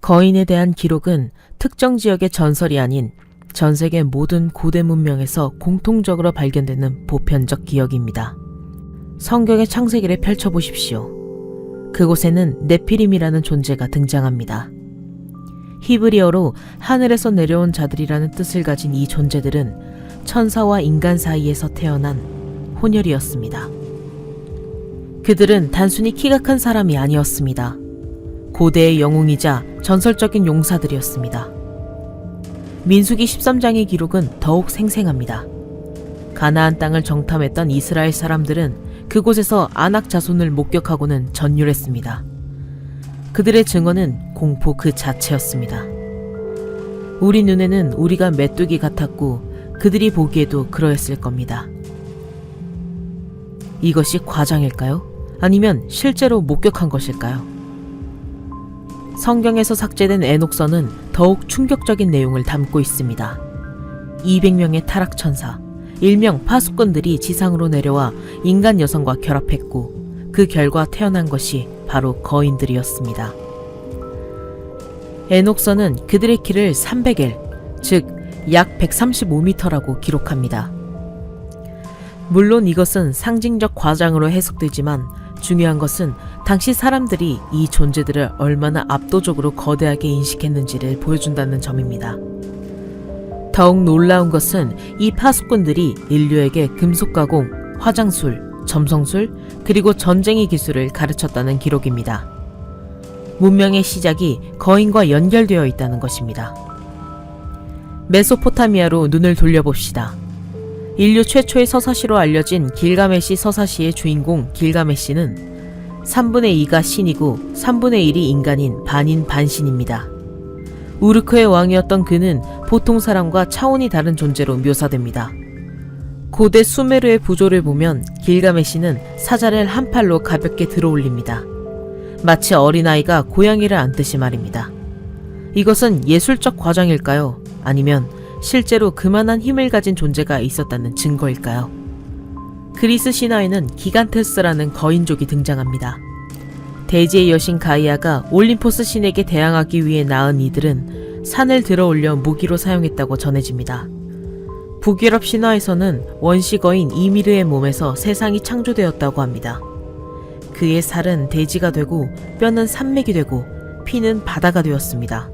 거인에 대한 기록은 특정 지역의 전설이 아닌 전 세계 모든 고대 문명에서 공통적으로 발견되는 보편적 기억입니다. 성경의 창세기를 펼쳐보십시오. 그곳에는 네피림이라는 존재가 등장합니다. 히브리어로 하늘에서 내려온 자들이라는 뜻을 가진 이 존재들은 천사와 인간 사이에서 태어난 혼혈이었습니다. 그들은 단순히 키가 큰 사람이 아니었습니다. 고대의 영웅이자 전설적인 용사들이었습니다. 민수기 13장의 기록은 더욱 생생합니다. 가나안 땅을 정탐했던 이스라엘 사람들은 그곳에서 아낙 자손을 목격하고는 전율했습니다. 그들의 증언은 공포 그 자체였습니다. 우리 눈에는 우리가 메뚜기 같았고 그들이 보기에도 그러했을 겁니다. 이것이 과장일까요? 아니면 실제로 목격한 것일까요? 성경에서 삭제된 에녹서는 더욱 충격적인 내용을 담고 있습니다. 200명의 타락천사, 일명 파수꾼들이 지상으로 내려와 인간 여성과 결합했고 그 결과 태어난 것이 바로 거인들이었습니다. 에녹서는 그들의 키를 300엘, 즉 약 135m라고 기록합니다. 물론 이것은 상징적 과장으로 해석되지만 중요한 것은 당시 사람들이 이 존재들을 얼마나 압도적으로 거대하게 인식했는지를 보여준다는 점입니다. 더욱 놀라운 것은 이 파수꾼들이 인류에게 금속 가공, 화장술, 점성술, 그리고 전쟁의 기술을 가르쳤다는 기록입니다. 문명의 시작이 거인과 연결되어 있다는 것입니다. 메소포타미아로 눈을 돌려봅시다. 인류 최초의 서사시로 알려진 길가메시 서사시의 주인공 길가메시는 3분의 2가 신이고 3분의 1이 인간인 반인 반신입니다. 우르크의 왕이었던 그는 보통 사람과 차원이 다른 존재로 묘사됩니다. 고대 수메르의 부조를 보면 길가메시는 사자를 한 팔로 가볍게 들어올립니다. 마치 어린아이가 고양이를 안듯이 말입니다. 이것은 예술적 과장일까요? 아니면 실제로 그만한 힘을 가진 존재가 있었다는 증거일까요? 그리스 신화에는 기간테스라는 거인족이 등장합니다. 대지의 여신 가이아가 올림포스 신에게 대항하기 위해 낳은 이들은 산을 들어올려 무기로 사용했다고 전해집니다. 북유럽 신화에서는 원시 거인 이미르의 몸에서 세상이 창조되었다고 합니다. 그의 살은 돼지가 되고 뼈는 산맥이 되고 피는 바다가 되었습니다.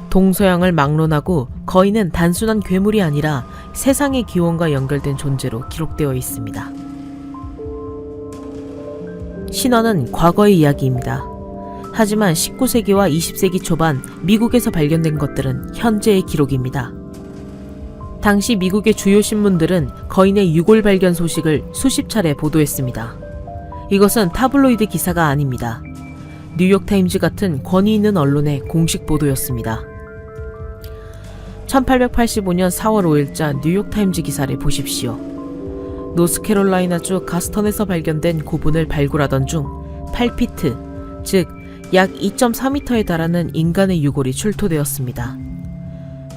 동서양을 막론하고 거인은 단순한 괴물이 아니라 세상의 기원과 연결된 존재로 기록되어 있습니다. 신화는 과거의 이야기입니다. 하지만 19세기와 20세기 초반 미국에서 발견된 것들은 현재의 기록입니다. 당시 미국의 주요 신문들은 거인의 유골 발견 소식을 수십 차례 보도했습니다. 이것은 타블로이드 기사가 아닙니다. 뉴욕타임즈 같은 권위 있는 언론의 공식 보도였습니다. 1885년 4월 5일자 뉴욕타임즈 기사를 보십시오. 노스캐롤라이나주 가스턴에서 발견된 고분을 발굴하던 중 8피트, 즉 약 2.4m에 달하는 인간의 유골이 출토되었습니다.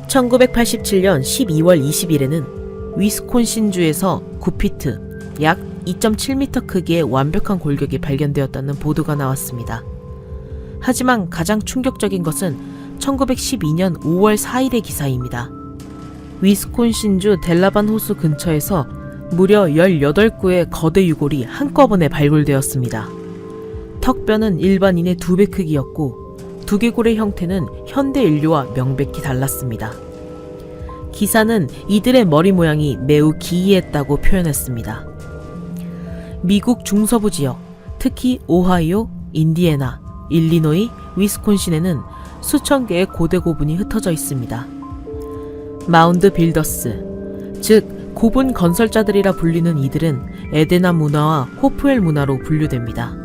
1987년 12월 20일에는 위스콘신주에서 9피트, 약 2.7m 크기의 완벽한 골격이 발견되었다는 보도가 나왔습니다. 하지만 가장 충격적인 것은 1912년 5월 4일의 기사입니다. 위스콘신주 델라반 호수 근처에서 무려 18구의 거대 유골이 한꺼번에 발굴되었습니다. 턱뼈는 일반인의 2배 크기였고 두개골의 형태는 현대 인류와 명백히 달랐습니다. 기사는 이들의 머리 모양이 매우 기이했다고 표현했습니다. 미국 중서부 지역, 특히 오하이오, 인디애나, 일리노이, 위스콘신에는 수천 개의 고대 고분이 흩어져 있습니다. 마운드 빌더스, 즉 고분 건설자들이라 불리는 이들은 에데나 문화와 호프엘 문화로 분류됩니다.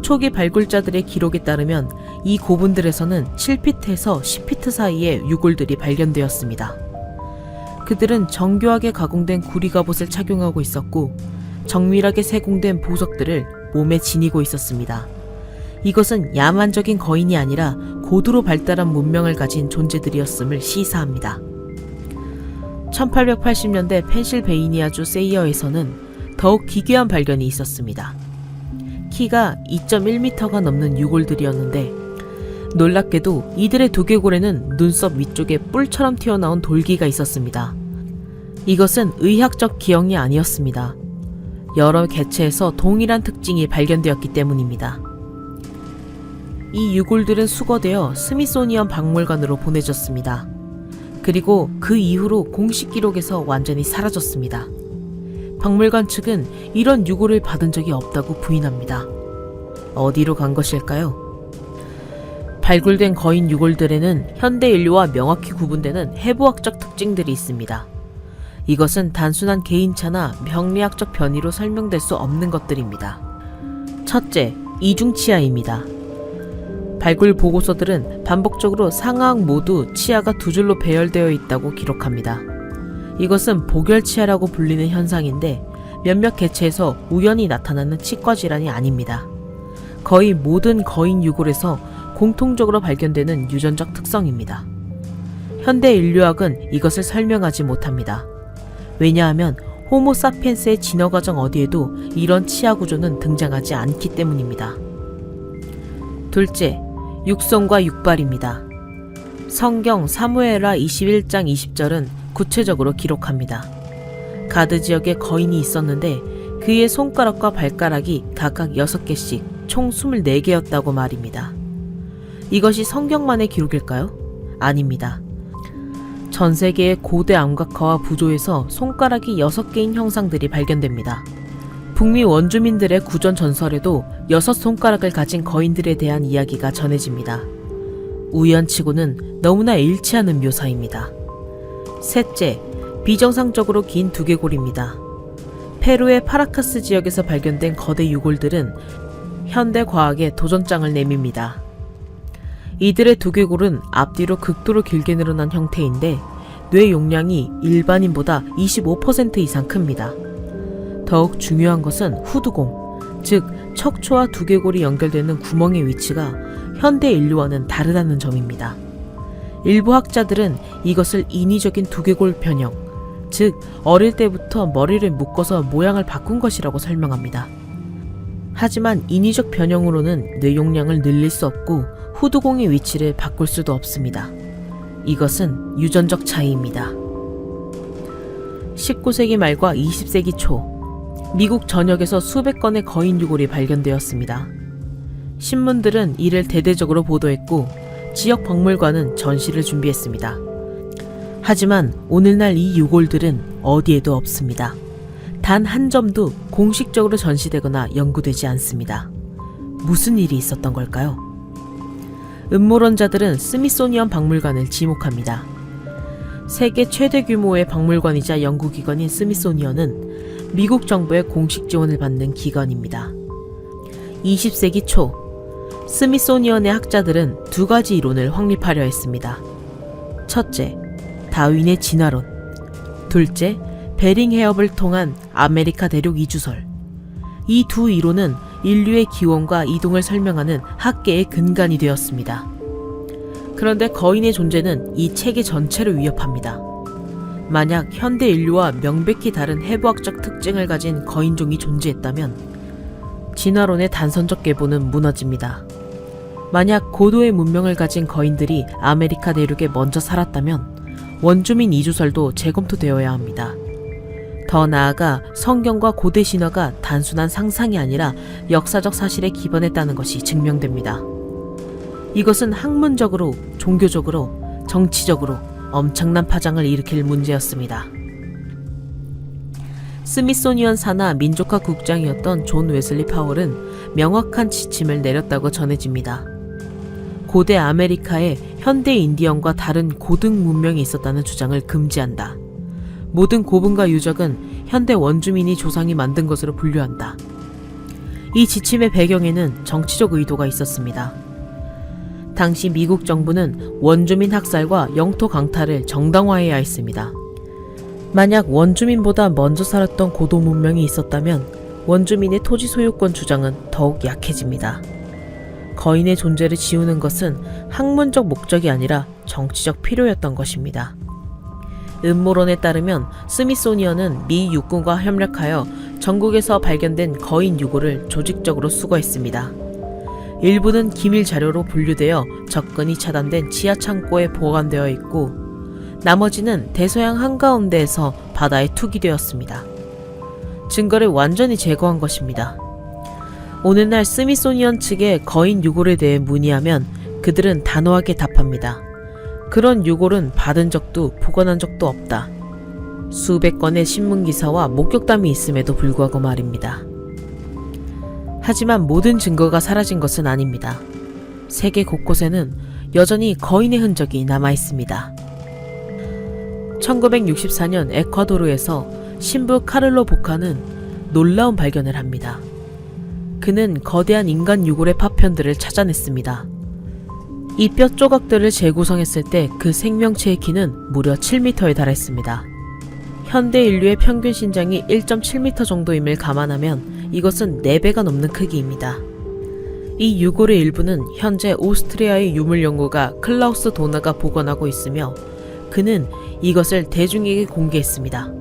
초기 발굴자들의 기록에 따르면 이 고분들에서는 7피트에서 10피트 사이에 유골들이 발견되었습니다. 그들은 정교하게 가공된 구리갑옷을 착용하고 있었고 정밀하게 세공된 보석들을 몸에 지니고 있었습니다. 이것은 야만적인 거인이 아니라 고도로 발달한 문명을 가진 존재들이었음을 시사합니다. 1880년대 펜실베이니아주 세이어에서는 더욱 기괴한 발견이 있었습니다. 키가 2.1m가 넘는 유골들이었는데 놀랍게도 이들의 두개골에는 눈썹 위쪽에 뿔처럼 튀어나온 돌기가 있었습니다. 이것은 의학적 기형이 아니었습니다. 여러 개체에서 동일한 특징이 발견되었기 때문입니다. 이 유골들은 수거되어 스미소니언 박물관으로 보내졌습니다. 그리고 그 이후로 공식 기록에서 완전히 사라졌습니다. 박물관 측은 이런 유골을 받은 적이 없다고 부인합니다. 어디로 간 것일까요? 발굴된 거인 유골들에는 현대 인류와 명확히 구분되는 해부학적 특징들이 있습니다. 이것은 단순한 개인차나 병리학적 변이로 설명될 수 없는 것들입니다. 첫째, 이중치아입니다. 발굴 보고서들은 반복적으로 상하악 모두 치아가 두 줄로 배열되어 있다고 기록합니다. 이것은 복열치아라고 불리는 현상인데 몇몇 개체에서 우연히 나타나는 치과 질환이 아닙니다. 거의 모든 거인 유골에서 공통적으로 발견되는 유전적 특성입니다. 현대 인류학은 이것을 설명하지 못합니다. 왜냐하면 호모사피엔스의 진화 과정 어디에도 이런 치아 구조는 등장하지 않기 때문입니다. 둘째, 육성과 육발입니다. 성경 사무엘하 21장 20절은 구체적으로 기록합니다. 가드 지역에 거인이 있었는데 그의 손가락과 발가락이 각각 6개씩 총 24개였다고 말입니다. 이것이 성경만의 기록일까요? 아닙니다. 전 세계의 고대 암각화와 부조에서 손가락이 6개인 형상들이 발견됩니다. 북미 원주민들의 구전 전설에도 6손가락을 가진 거인들에 대한 이야기가 전해집니다. 우연치고는 너무나 일치하는 묘사입니다. 셋째, 비정상적으로 긴 두개골입니다. 페루의 파라카스 지역에서 발견된 거대 유골들은 현대 과학에 도전장을 내밉니다. 이들의 두개골은 앞뒤로 극도로 길게 늘어난 형태인데 뇌 용량이 일반인보다 25% 이상 큽니다. 더욱 중요한 것은 후두공, 즉 척추와 두개골이 연결되는 구멍의 위치가 현대 인류와는 다르다는 점입니다. 일부 학자들은 이것을 인위적인 두개골 변형, 즉 어릴 때부터 머리를 묶어서 모양을 바꾼 것이라고 설명합니다. 하지만 인위적 변형으로는 뇌 용량을 늘릴 수 없고 후두공의 위치를 바꿀 수도 없습니다. 이것은 유전적 차이입니다. 19세기 말과 20세기 초, 미국 전역에서 수백 건의 거인 유골이 발견되었습니다. 신문들은 이를 대대적으로 보도했고 지역 박물관은 전시를 준비했습니다. 하지만 오늘날 이 유골들은 어디에도 없습니다. 단 한 점도 공식적으로 전시되거나 연구되지 않습니다. 무슨 일이 있었던 걸까요? 음모론자들은 스미소니언 박물관을 지목합니다. 세계 최대 규모의 박물관이자 연구기관인 스미소니언은 미국 정부의 공식 지원을 받는 기관입니다. 20세기 초, 스미소니언의 학자들은 두 가지 이론을 확립하려 했습니다. 첫째, 다윈의 진화론. 둘째, 베링 해협을 통한 아메리카 대륙 이주설. 이 두 이론은 인류의 기원과 이동을 설명하는 학계의 근간이 되었습니다. 그런데 거인의 존재는 이 체계 전체를 위협합니다. 만약 현대 인류와 명백히 다른 해부학적 특징을 가진 거인종이 존재했다면 진화론의 단선적 계보는 무너집니다. 만약 고도의 문명을 가진 거인들이 아메리카 대륙에 먼저 살았다면 원주민 이주설도 재검토되어야 합니다. 더 나아가 성경과 고대 신화가 단순한 상상이 아니라 역사적 사실에 기반했다는 것이 증명됩니다. 이것은 학문적으로, 종교적으로, 정치적으로 엄청난 파장을 일으킬 문제였습니다. 스미소니언 산하 민족학 국장이었던 존 웨슬리 파월은 명확한 지침을 내렸다고 전해집니다. 고대 아메리카에 현대 인디언과 다른 고등 문명이 있었다는 주장을 금지한다. 모든 고분과 유적은 현대 원주민이 조상이 만든 것으로 분류한다. 이 지침의 배경에는 정치적 의도가 있었습니다. 당시 미국 정부는 원주민 학살과 영토 강탈을 정당화해야 했습니다. 만약 원주민보다 먼저 살았던 고도 문명이 있었다면 원주민의 토지 소유권 주장은 더욱 약해집니다. 거인의 존재를 지우는 것은 학문적 목적이 아니라 정치적 필요였던 것입니다. 음모론에 따르면 스미소니언은 미 육군과 협력하여 전국에서 발견된 거인 유골을 조직적으로 수거했습니다. 일부는 기밀 자료로 분류되어 접근이 차단된 지하 창고에 보관되어 있고 나머지는 대서양 한가운데에서 바다에 투기되었습니다. 증거를 완전히 제거한 것입니다. 오늘날 스미소니언 측의 거인 유골에 대해 문의하면 그들은 단호하게 답합니다. 그런 유골은 받은 적도 보관한 적도 없다. 수백 건의 신문기사와 목격담이 있음에도 불구하고 말입니다. 하지만 모든 증거가 사라진 것은 아닙니다. 세계 곳곳에는 여전히 거인의 흔적이 남아 있습니다. 1964년 에콰도르에서 신부 카를로 보카는 놀라운 발견을 합니다. 그는 거대한 인간 유골의 파편들을 찾아냈습니다. 이 뼈 조각들을 재구성했을 때 그 생명체의 키는 무려 7m에 달했습니다. 현대 인류의 평균 신장이 1.7m 정도임을 감안하면 이것은 4배가 넘는 크기입니다. 이 유골의 일부는 현재 오스트리아의 유물연구가 클라우스 도나가 보관하고 있으며 그는 이것을 대중에게 공개했습니다.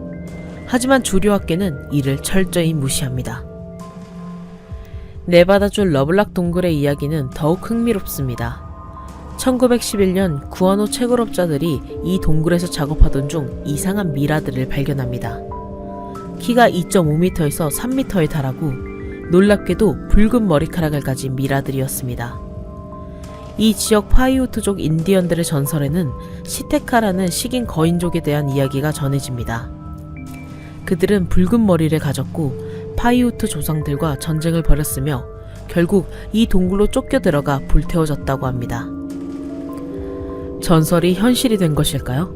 하지만 주류학계는 이를 철저히 무시합니다. 네바다주 러블락 동굴의 이야기는 더욱 흥미롭습니다. 1911년 구한호 채굴업자들이 이 동굴에서 작업하던 중 이상한 미라들을 발견합니다. 키가 2.5m에서 3m에 달하고 놀랍게도 붉은 머리카락을 가진 미라들이었습니다. 이 지역 파이우트족 인디언들의 전설에는 시테카라는 식인 거인족에 대한 이야기가 전해집니다. 그들은 붉은 머리를 가졌고 파이우트 조상들과 전쟁을 벌였으며 결국 이 동굴로 쫓겨 들어가 불태워졌다고 합니다. 전설이 현실이 된 것일까요?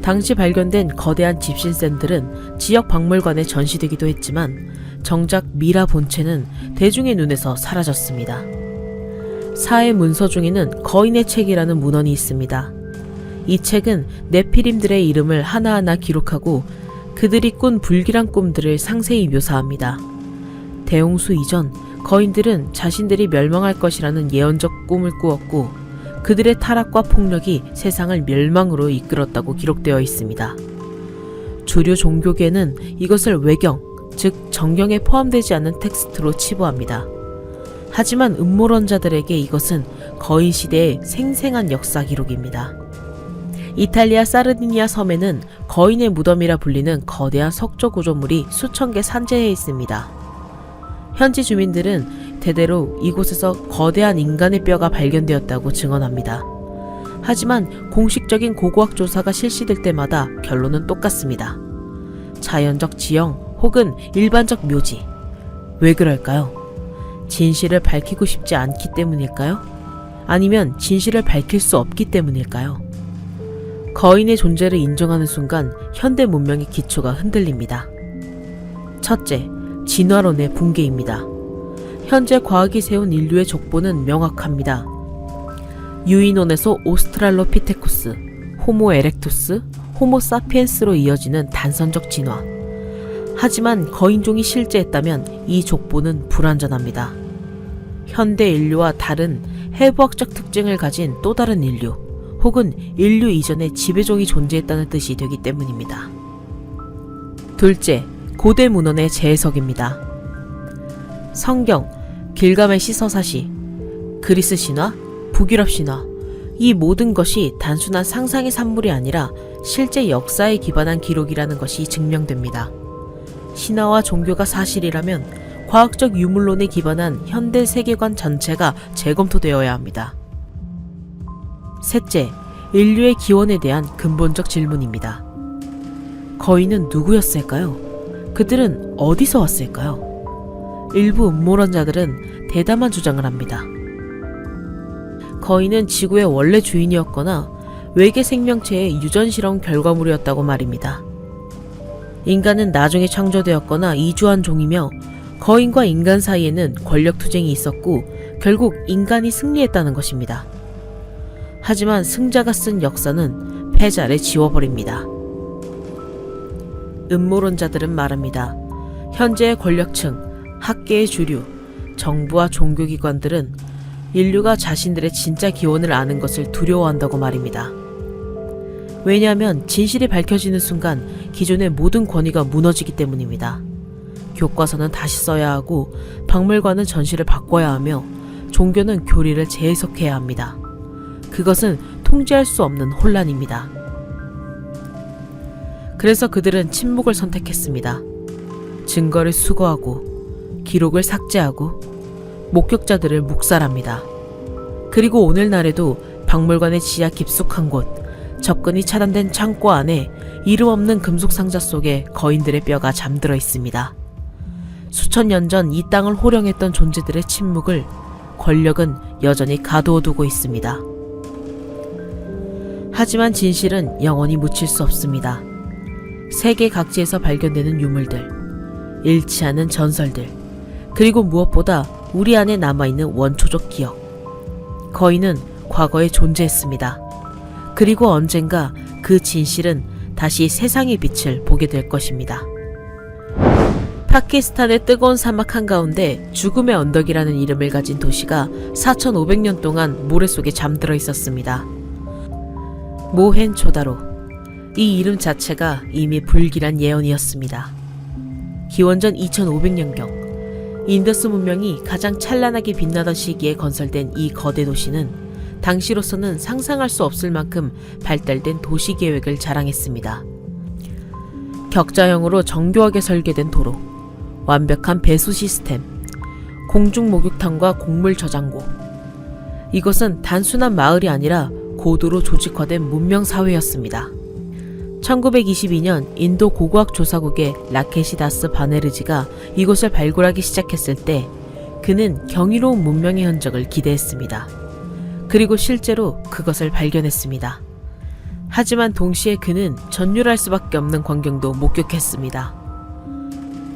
당시 발견된 거대한 집신샘들은 지역 박물관에 전시되기도 했지만 정작 미라 본체는 대중의 눈에서 사라졌습니다. 사해 문서 중에는 거인의 책이라는 문헌이 있습니다. 이 책은 네피림들의 이름을 하나하나 기록하고 그들이 꾼 불길한 꿈들을 상세히 묘사합니다. 대홍수 이전 거인들은 자신들이 멸망할 것이라는 예언적 꿈을 꾸었고 그들의 타락과 폭력이 세상을 멸망으로 이끌었다고 기록되어 있습니다. 주류 종교계는 이것을 외경, 즉 정경에 포함되지 않는 텍스트로 치부합니다. 하지만 음모론자들에게 이것은 거인 시대의 생생한 역사 기록입니다. 이탈리아 사르디니아 섬에는 거인의 무덤이라 불리는 거대한 석조 구조물이 수천 개 산재해 있습니다. 현지 주민들은 대대로 이곳에서 거대한 인간의 뼈가 발견되었다고 증언합니다. 하지만 공식적인 고고학 조사가 실시될 때마다 결론은 똑같습니다. 자연적 지형 혹은 일반적 묘지. 왜 그럴까요? 진실을 밝히고 싶지 않기 때문일까요? 아니면 진실을 밝힐 수 없기 때문일까요? 거인의 존재를 인정하는 순간 현대 문명의 기초가 흔들립니다. 첫째, 진화론의 붕괴입니다. 현재 과학이 세운 인류의 족보는 명확합니다. 유인원에서 오스트랄로피테쿠스, 호모 에렉투스, 호모 사피엔스로 이어지는 단선적 진화. 하지만 거인종이 실제했다면 이 족보는 불완전합니다. 현대 인류와 다른 해부학적 특징을 가진 또 다른 인류, 혹은 인류 이전에 지배종이 존재했다는 뜻이 되기 때문입니다. 둘째, 고대 문헌의 재해석입니다. 성경, 길가메시 서사시, 그리스 신화, 북유럽 신화, 이 모든 것이 단순한 상상의 산물이 아니라 실제 역사에 기반한 기록이라는 것이 증명됩니다. 신화와 종교가 사실이라면 과학적 유물론에 기반한 현대 세계관 전체가 재검토되어야 합니다. 셋째, 인류의 기원에 대한 근본적 질문입니다. 거인은 누구였을까요? 그들은 어디서 왔을까요? 일부 음모론자들은 대담한 주장을 합니다. 거인은 지구의 원래 주인이었거나 외계 생명체의 유전실험 결과물이었다고 말입니다. 인간은 나중에 창조되었거나 이주한 종이며 거인과 인간 사이에는 권력 투쟁이 있었고 결국 인간이 승리했다는 것입니다. 하지만 승자가 쓴 역사는 패자를 지워버립니다. 음모론자들은 말합니다. 현재의 권력층, 학계의 주류, 정부와 종교기관들은 인류가 자신들의 진짜 기원을 아는 것을 두려워한다고 말입니다. 왜냐하면 진실이 밝혀지는 순간 기존의 모든 권위가 무너지기 때문입니다. 교과서는 다시 써야 하고 박물관은 전시를 바꿔야 하며 종교는 교리를 재해석해야 합니다. 그것은 통제할 수 없는 혼란입니다. 그래서 그들은 침묵을 선택했습니다. 증거를 수거하고 기록을 삭제하고 목격자들을 묵살합니다. 그리고 오늘날에도 박물관의 지하 깊숙한 곳, 접근이 차단된 창고 안에 이름 없는 금속 상자 속에 거인들의 뼈가 잠들어 있습니다. 수천 년 전 이 땅을 호령했던 존재들의 침묵을 권력은 여전히 가두어두고 있습니다. 하지만 진실은 영원히 묻힐 수 없습니다. 세계 각지에서 발견되는 유물들, 일치하는 전설들, 그리고 무엇보다 우리 안에 남아있는 원초적 기억. 거인은 과거에 존재했습니다. 그리고 언젠가 그 진실은 다시 세상의 빛을 보게 될 것입니다. 파키스탄의 뜨거운 사막 한가운데 죽음의 언덕이라는 이름을 가진 도시가 4,500년 동안 모래 속에 잠들어 있었습니다. 모헨조다로. 이 이름 자체가 이미 불길한 예언이었습니다. 기원전 2500년경 인더스 문명이 가장 찬란하게 빛나던 시기에 건설된 이 거대 도시는 당시로서는 상상할 수 없을 만큼 발달된 도시 계획을 자랑했습니다. 격자형으로 정교하게 설계된 도로, 완벽한 배수 시스템, 공중 목욕탕과 곡물 저장고. 이것은 단순한 마을이 아니라 고도로 조직화된 문명 사회였습니다. 1922년 인도 고고학 조사국의 라케시 다스 바네르지가 이곳을 발굴하기 시작했을 때 그는 경이로운 문명의 흔적을 기대했습니다. 그리고 실제로 그것을 발견했습니다. 하지만 동시에 그는 전율할 수밖에 없는 광경도 목격했습니다.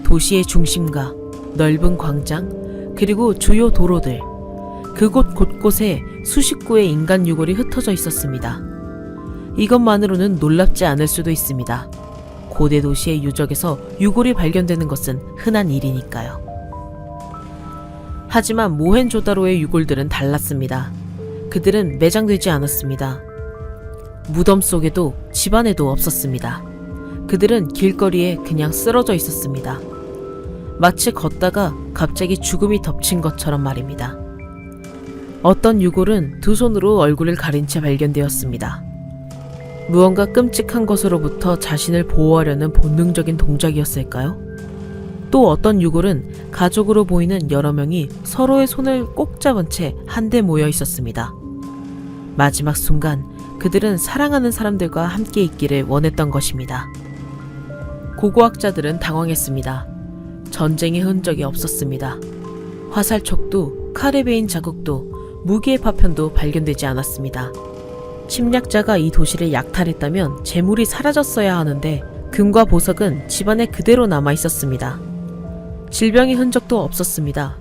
도시의 중심과 넓은 광장, 그리고 주요 도로들, 그곳 곳곳에 수십 구의 인간 유골이 흩어져 있었습니다. 이것만으로는 놀랍지 않을 수도 있습니다. 고대 도시의 유적에서 유골이 발견되는 것은 흔한 일이니까요. 하지만 모헨조다로의 유골들은 달랐습니다. 그들은 매장되지 않았습니다. 무덤 속에도 집안에도 없었습니다. 그들은 길거리에 그냥 쓰러져 있었습니다. 마치 걷다가 갑자기 죽음이 덮친 것처럼 말입니다. 어떤 유골은 두 손으로 얼굴을 가린 채 발견되었습니다. 무언가 끔찍한 것으로부터 자신을 보호하려는 본능적인 동작이었을까요? 또 어떤 유골은 가족으로 보이는 여러 명이 서로의 손을 꼭 잡은 채 한데 모여 있었습니다. 마지막 순간 그들은 사랑하는 사람들과 함께 있기를 원했던 것입니다. 고고학자들은 당황했습니다. 전쟁의 흔적이 없었습니다. 화살촉도, 칼에 베인 자국도, 무기의 파편도 발견되지 않았습니다. 침략자가 이 도시를 약탈했다면 재물이 사라졌어야 하는데 금과 보석은 집안에 그대로 남아 있었습니다. 질병의 흔적도 없었습니다.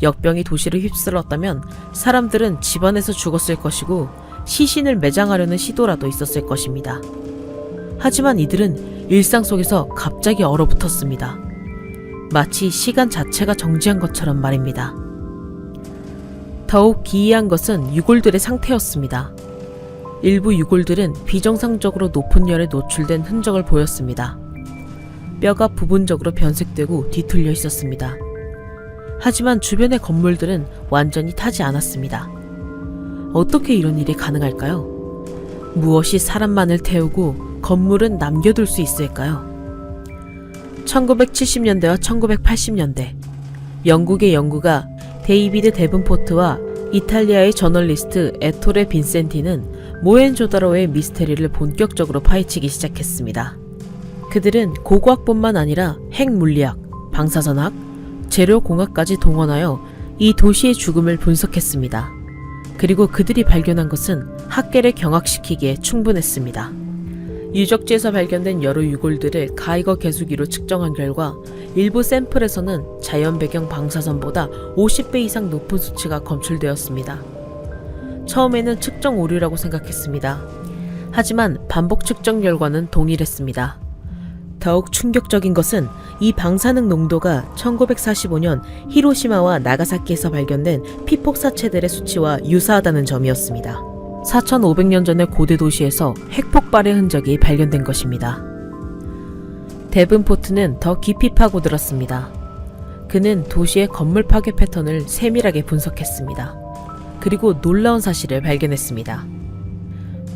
역병이 도시를 휩쓸었다면 사람들은 집안에서 죽었을 것이고 시신을 매장하려는 시도라도 있었을 것입니다. 하지만 이들은 일상 속에서 갑자기 얼어붙었습니다. 마치 시간 자체가 정지한 것처럼 말입니다. 더욱 기이한 것은 유골들의 상태였습니다. 일부 유골들은 비정상적으로 높은 열에 노출된 흔적을 보였습니다. 뼈가 부분적으로 변색되고 뒤틀려 있었습니다. 하지만 주변의 건물들은 완전히 타지 않았습니다. 어떻게 이런 일이 가능할까요? 무엇이 사람만을 태우고 건물은 남겨둘 수 있을까요? 1970년대와 1980년대 영국의 연구가 데이비드 데븐포트와 이탈리아의 저널리스트 에토레 빈센티는 모헨조다로의 미스테리를 본격적으로 파헤치기 시작했습니다. 그들은 고고학뿐만 아니라 핵물리학, 방사선학, 재료공학까지 동원하여 이 도시의 죽음을 분석했습니다. 그리고 그들이 발견한 것은 학계를 경악시키기에 충분했습니다. 유적지에서 발견된 여러 유골들을 가이거 계수기로 측정한 결과 일부 샘플에서는 자연 배경 방사선보다 50배 이상 높은 수치가 검출되었습니다. 처음에는 측정 오류라고 생각했습니다. 하지만 반복 측정 결과는 동일했습니다. 더욱 충격적인 것은 이 방사능 농도가 1945년 히로시마와 나가사키에서 발견된 피폭사체들의 수치와 유사하다는 점이었습니다. 4,500년 전의 고대 도시에서 핵폭발의 흔적이 발견된 것입니다. 데븐포트는 더 깊이 파고들었습니다. 그는 도시의 건물 파괴 패턴을 세밀하게 분석했습니다. 그리고 놀라운 사실을 발견했습니다.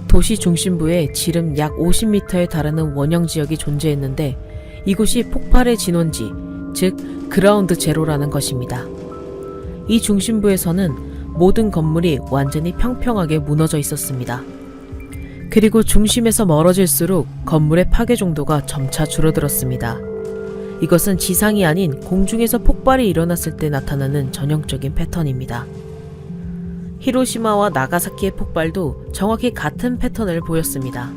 도시 중심부에 지름 약 50m에 달하는 원형 지역이 존재했는데 이곳이 폭발의 진원지, 즉 그라운드 제로라는 것입니다. 이 중심부에서는 모든 건물이 완전히 평평하게 무너져 있었습니다. 그리고 중심에서 멀어질수록 건물의 파괴 정도가 점차 줄어들었습니다. 이것은 지상이 아닌 공중에서 폭발이 일어났을 때 나타나는 전형적인 패턴입니다. 히로시마와 나가사키의 폭발도 정확히 같은 패턴을 보였습니다.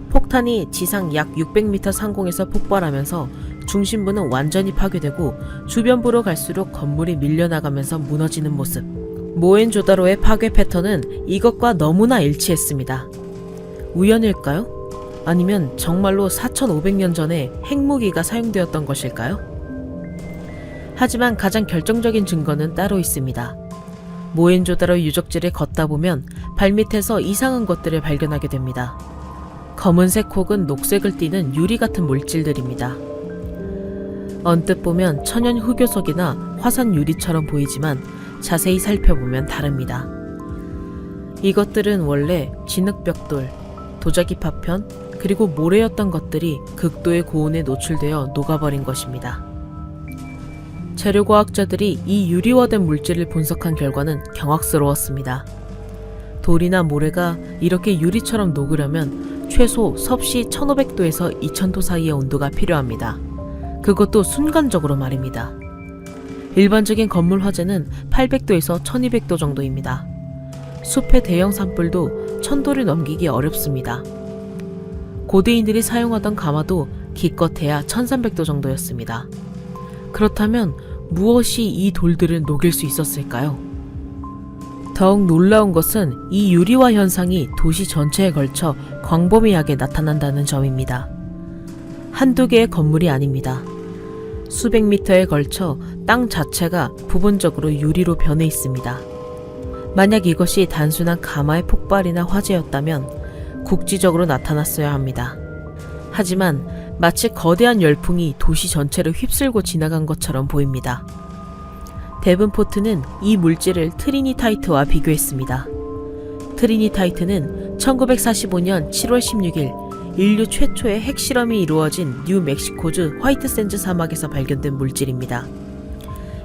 폭탄이 지상 약 600m 상공에서 폭발하면서 중심부는 완전히 파괴되고 주변부로 갈수록 건물이 밀려나가면서 무너지는 모습. 모헨조다로의 파괴 패턴은 이것과 너무나 일치했습니다. 우연일까요? 아니면 정말로 4500년 전에 핵무기가 사용되었던 것일까요? 하지만 가장 결정적인 증거는 따로 있습니다. 모헨조다로 유적지를 걷다 보면 발밑에서 이상한 것들을 발견하게 됩니다. 검은색 혹은 녹색을 띠는 유리 같은 물질들입니다. 언뜻 보면 천연 흑요석이나 화산 유리처럼 보이지만 자세히 살펴보면 다릅니다. 이것들은 원래 진흙벽돌, 도자기 파편, 그리고 모래였던 것들이 극도의 고온에 노출되어 녹아버린 것입니다. 재료과학자들이 이 유리화된 물질을 분석한 결과는 경악스러웠습니다. 돌이나 모래가 이렇게 유리처럼 녹으려면 최소 섭씨 1500도에서 2000도 사이의 온도가 필요합니다. 그것도 순간적으로 말입니다. 일반적인 건물 화재는 800도에서 1200도 정도입니다. 숲의 대형 산불도 1000도를 넘기기 어렵습니다. 고대인들이 사용하던 가마도 기껏해야 1300도 정도였습니다. 그렇다면 무엇이 이 돌들을 녹일 수 있었을까요? 더욱 놀라운 것은 이 유리화 현상이 도시 전체에 걸쳐 광범위하게 나타난다는 점입니다. 한두 개의 건물이 아닙니다. 수백 미터에 걸쳐 땅 자체가 부분적으로 유리로 변해 있습니다. 만약 이것이 단순한 가마의 폭발이나 화재였다면 국지적으로 나타났어야 합니다. 하지만 마치 거대한 열풍이 도시 전체를 휩쓸고 지나간 것처럼 보입니다. 데븐포트는 이 물질을 트리니타이트와 비교했습니다. 트리니타이트는 1945년 7월 16일 인류 최초의 핵실험이 이루어진 뉴멕시코주 화이트샌즈 사막에서 발견된 물질입니다.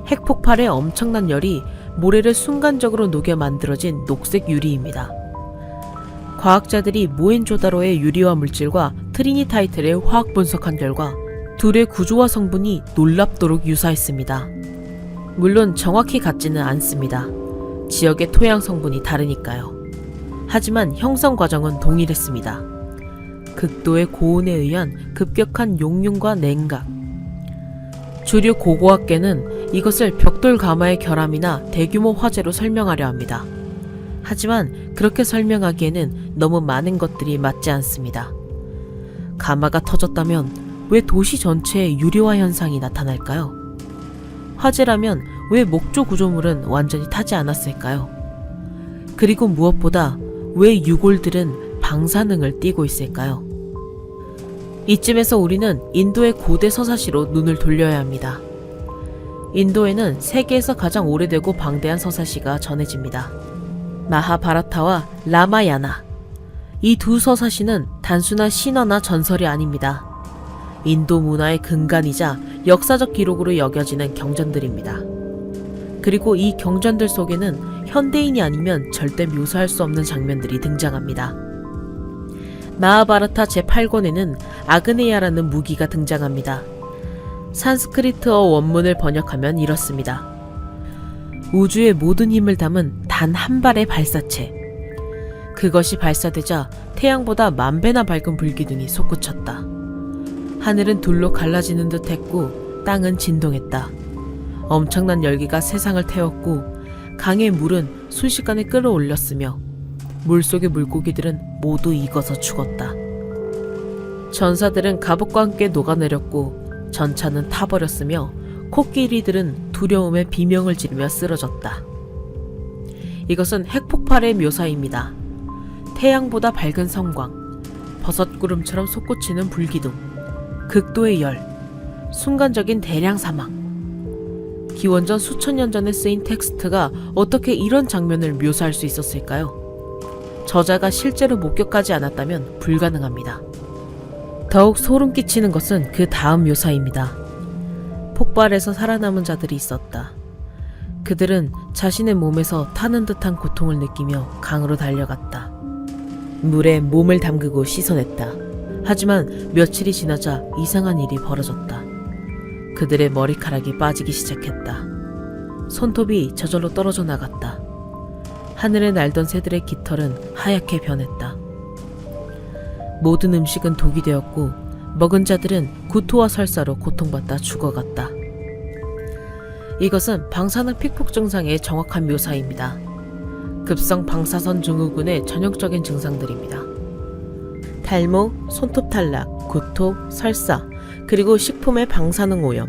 핵폭발의 엄청난 열이 모래를 순간적으로 녹여 만들어진 녹색 유리입니다. 과학자들이 모헨조다로의 유리화 물질과 트리니타이트를 화학 분석한 결과 둘의 구조와 성분이 놀랍도록 유사했습니다. 물론 정확히 같지는 않습니다. 지역의 토양 성분이 다르니까요. 하지만 형성 과정은 동일했습니다. 극도의 고온에 의한 급격한 용융과 냉각. 주류 고고학계는 이것을 벽돌 가마의 결함이나 대규모 화재로 설명하려 합니다. 하지만 그렇게 설명하기에는 너무 많은 것들이 맞지 않습니다. 가마가 터졌다면 왜 도시 전체에 유리화 현상이 나타날까요? 화재라면 왜 목조 구조물은 완전히 타지 않았을까요? 그리고 무엇보다 왜 유골들은 방사능을 띠고 있을까요? 이쯤에서 우리는 인도의 고대 서사시로 눈을 돌려야 합니다. 인도에는 세계에서 가장 오래되고 방대한 서사시가 전해집니다. 마하바라타와 라마야나. 이 두 서사시는 단순한 신화나 전설이 아닙니다. 인도 문화의 근간이자 역사적 기록으로 여겨지는 경전들입니다. 그리고 이 경전들 속에는 현대인이 아니면 절대 묘사할 수 없는 장면들이 등장합니다. 마하바라타 제8권에는 아그네야라는 무기가 등장합니다. 산스크리트어 원문을 번역하면 이렇습니다. 우주의 모든 힘을 담은 단 한 발의 발사체. 그것이 발사되자 태양보다 10,000배나 밝은 불기둥이 솟구쳤다. 하늘은 둘로 갈라지는 듯 했고 땅은 진동했다. 엄청난 열기가 세상을 태웠고 강의 물은 순식간에 끌어올렸으며 물속의 물고기들은 모두 익어서 죽었다. 전사들은 갑옷과 함께 녹아내렸고 전차는 타버렸으며 코끼리들은 두려움에 비명을 지르며 쓰러졌다. 이것은 핵폭발의 묘사입니다. 태양보다 밝은 성광, 버섯구름처럼 솟구치는 불기둥, 극도의 열, 순간적인 대량 사망. 기원전 수천 년 전에 쓰인 텍스트가 어떻게 이런 장면을 묘사할 수 있었을까요? 저자가 실제로 목격하지 않았다면 불가능합니다. 더욱 소름 끼치는 것은 그 다음 묘사입니다. 폭발에서 살아남은 자들이 있었다. 그들은 자신의 몸에서 타는 듯한 고통을 느끼며 강으로 달려갔다. 물에 몸을 담그고 씻어냈다. 하지만 며칠이 지나자 이상한 일이 벌어졌다. 그들의 머리카락이 빠지기 시작했다. 손톱이 저절로 떨어져 나갔다. 하늘에 날던 새들의 깃털은 하얗게 변했다. 모든 음식은 독이 되었고 먹은 자들은 구토와 설사로 고통받다 죽어갔다. 이것은 방사능 픽폭 증상의 정확한 묘사입니다. 급성 방사선 증후군의 전형적인 증상들입니다. 탈모, 손톱 탈락, 구토, 설사, 그리고 식품의 방사능 오염.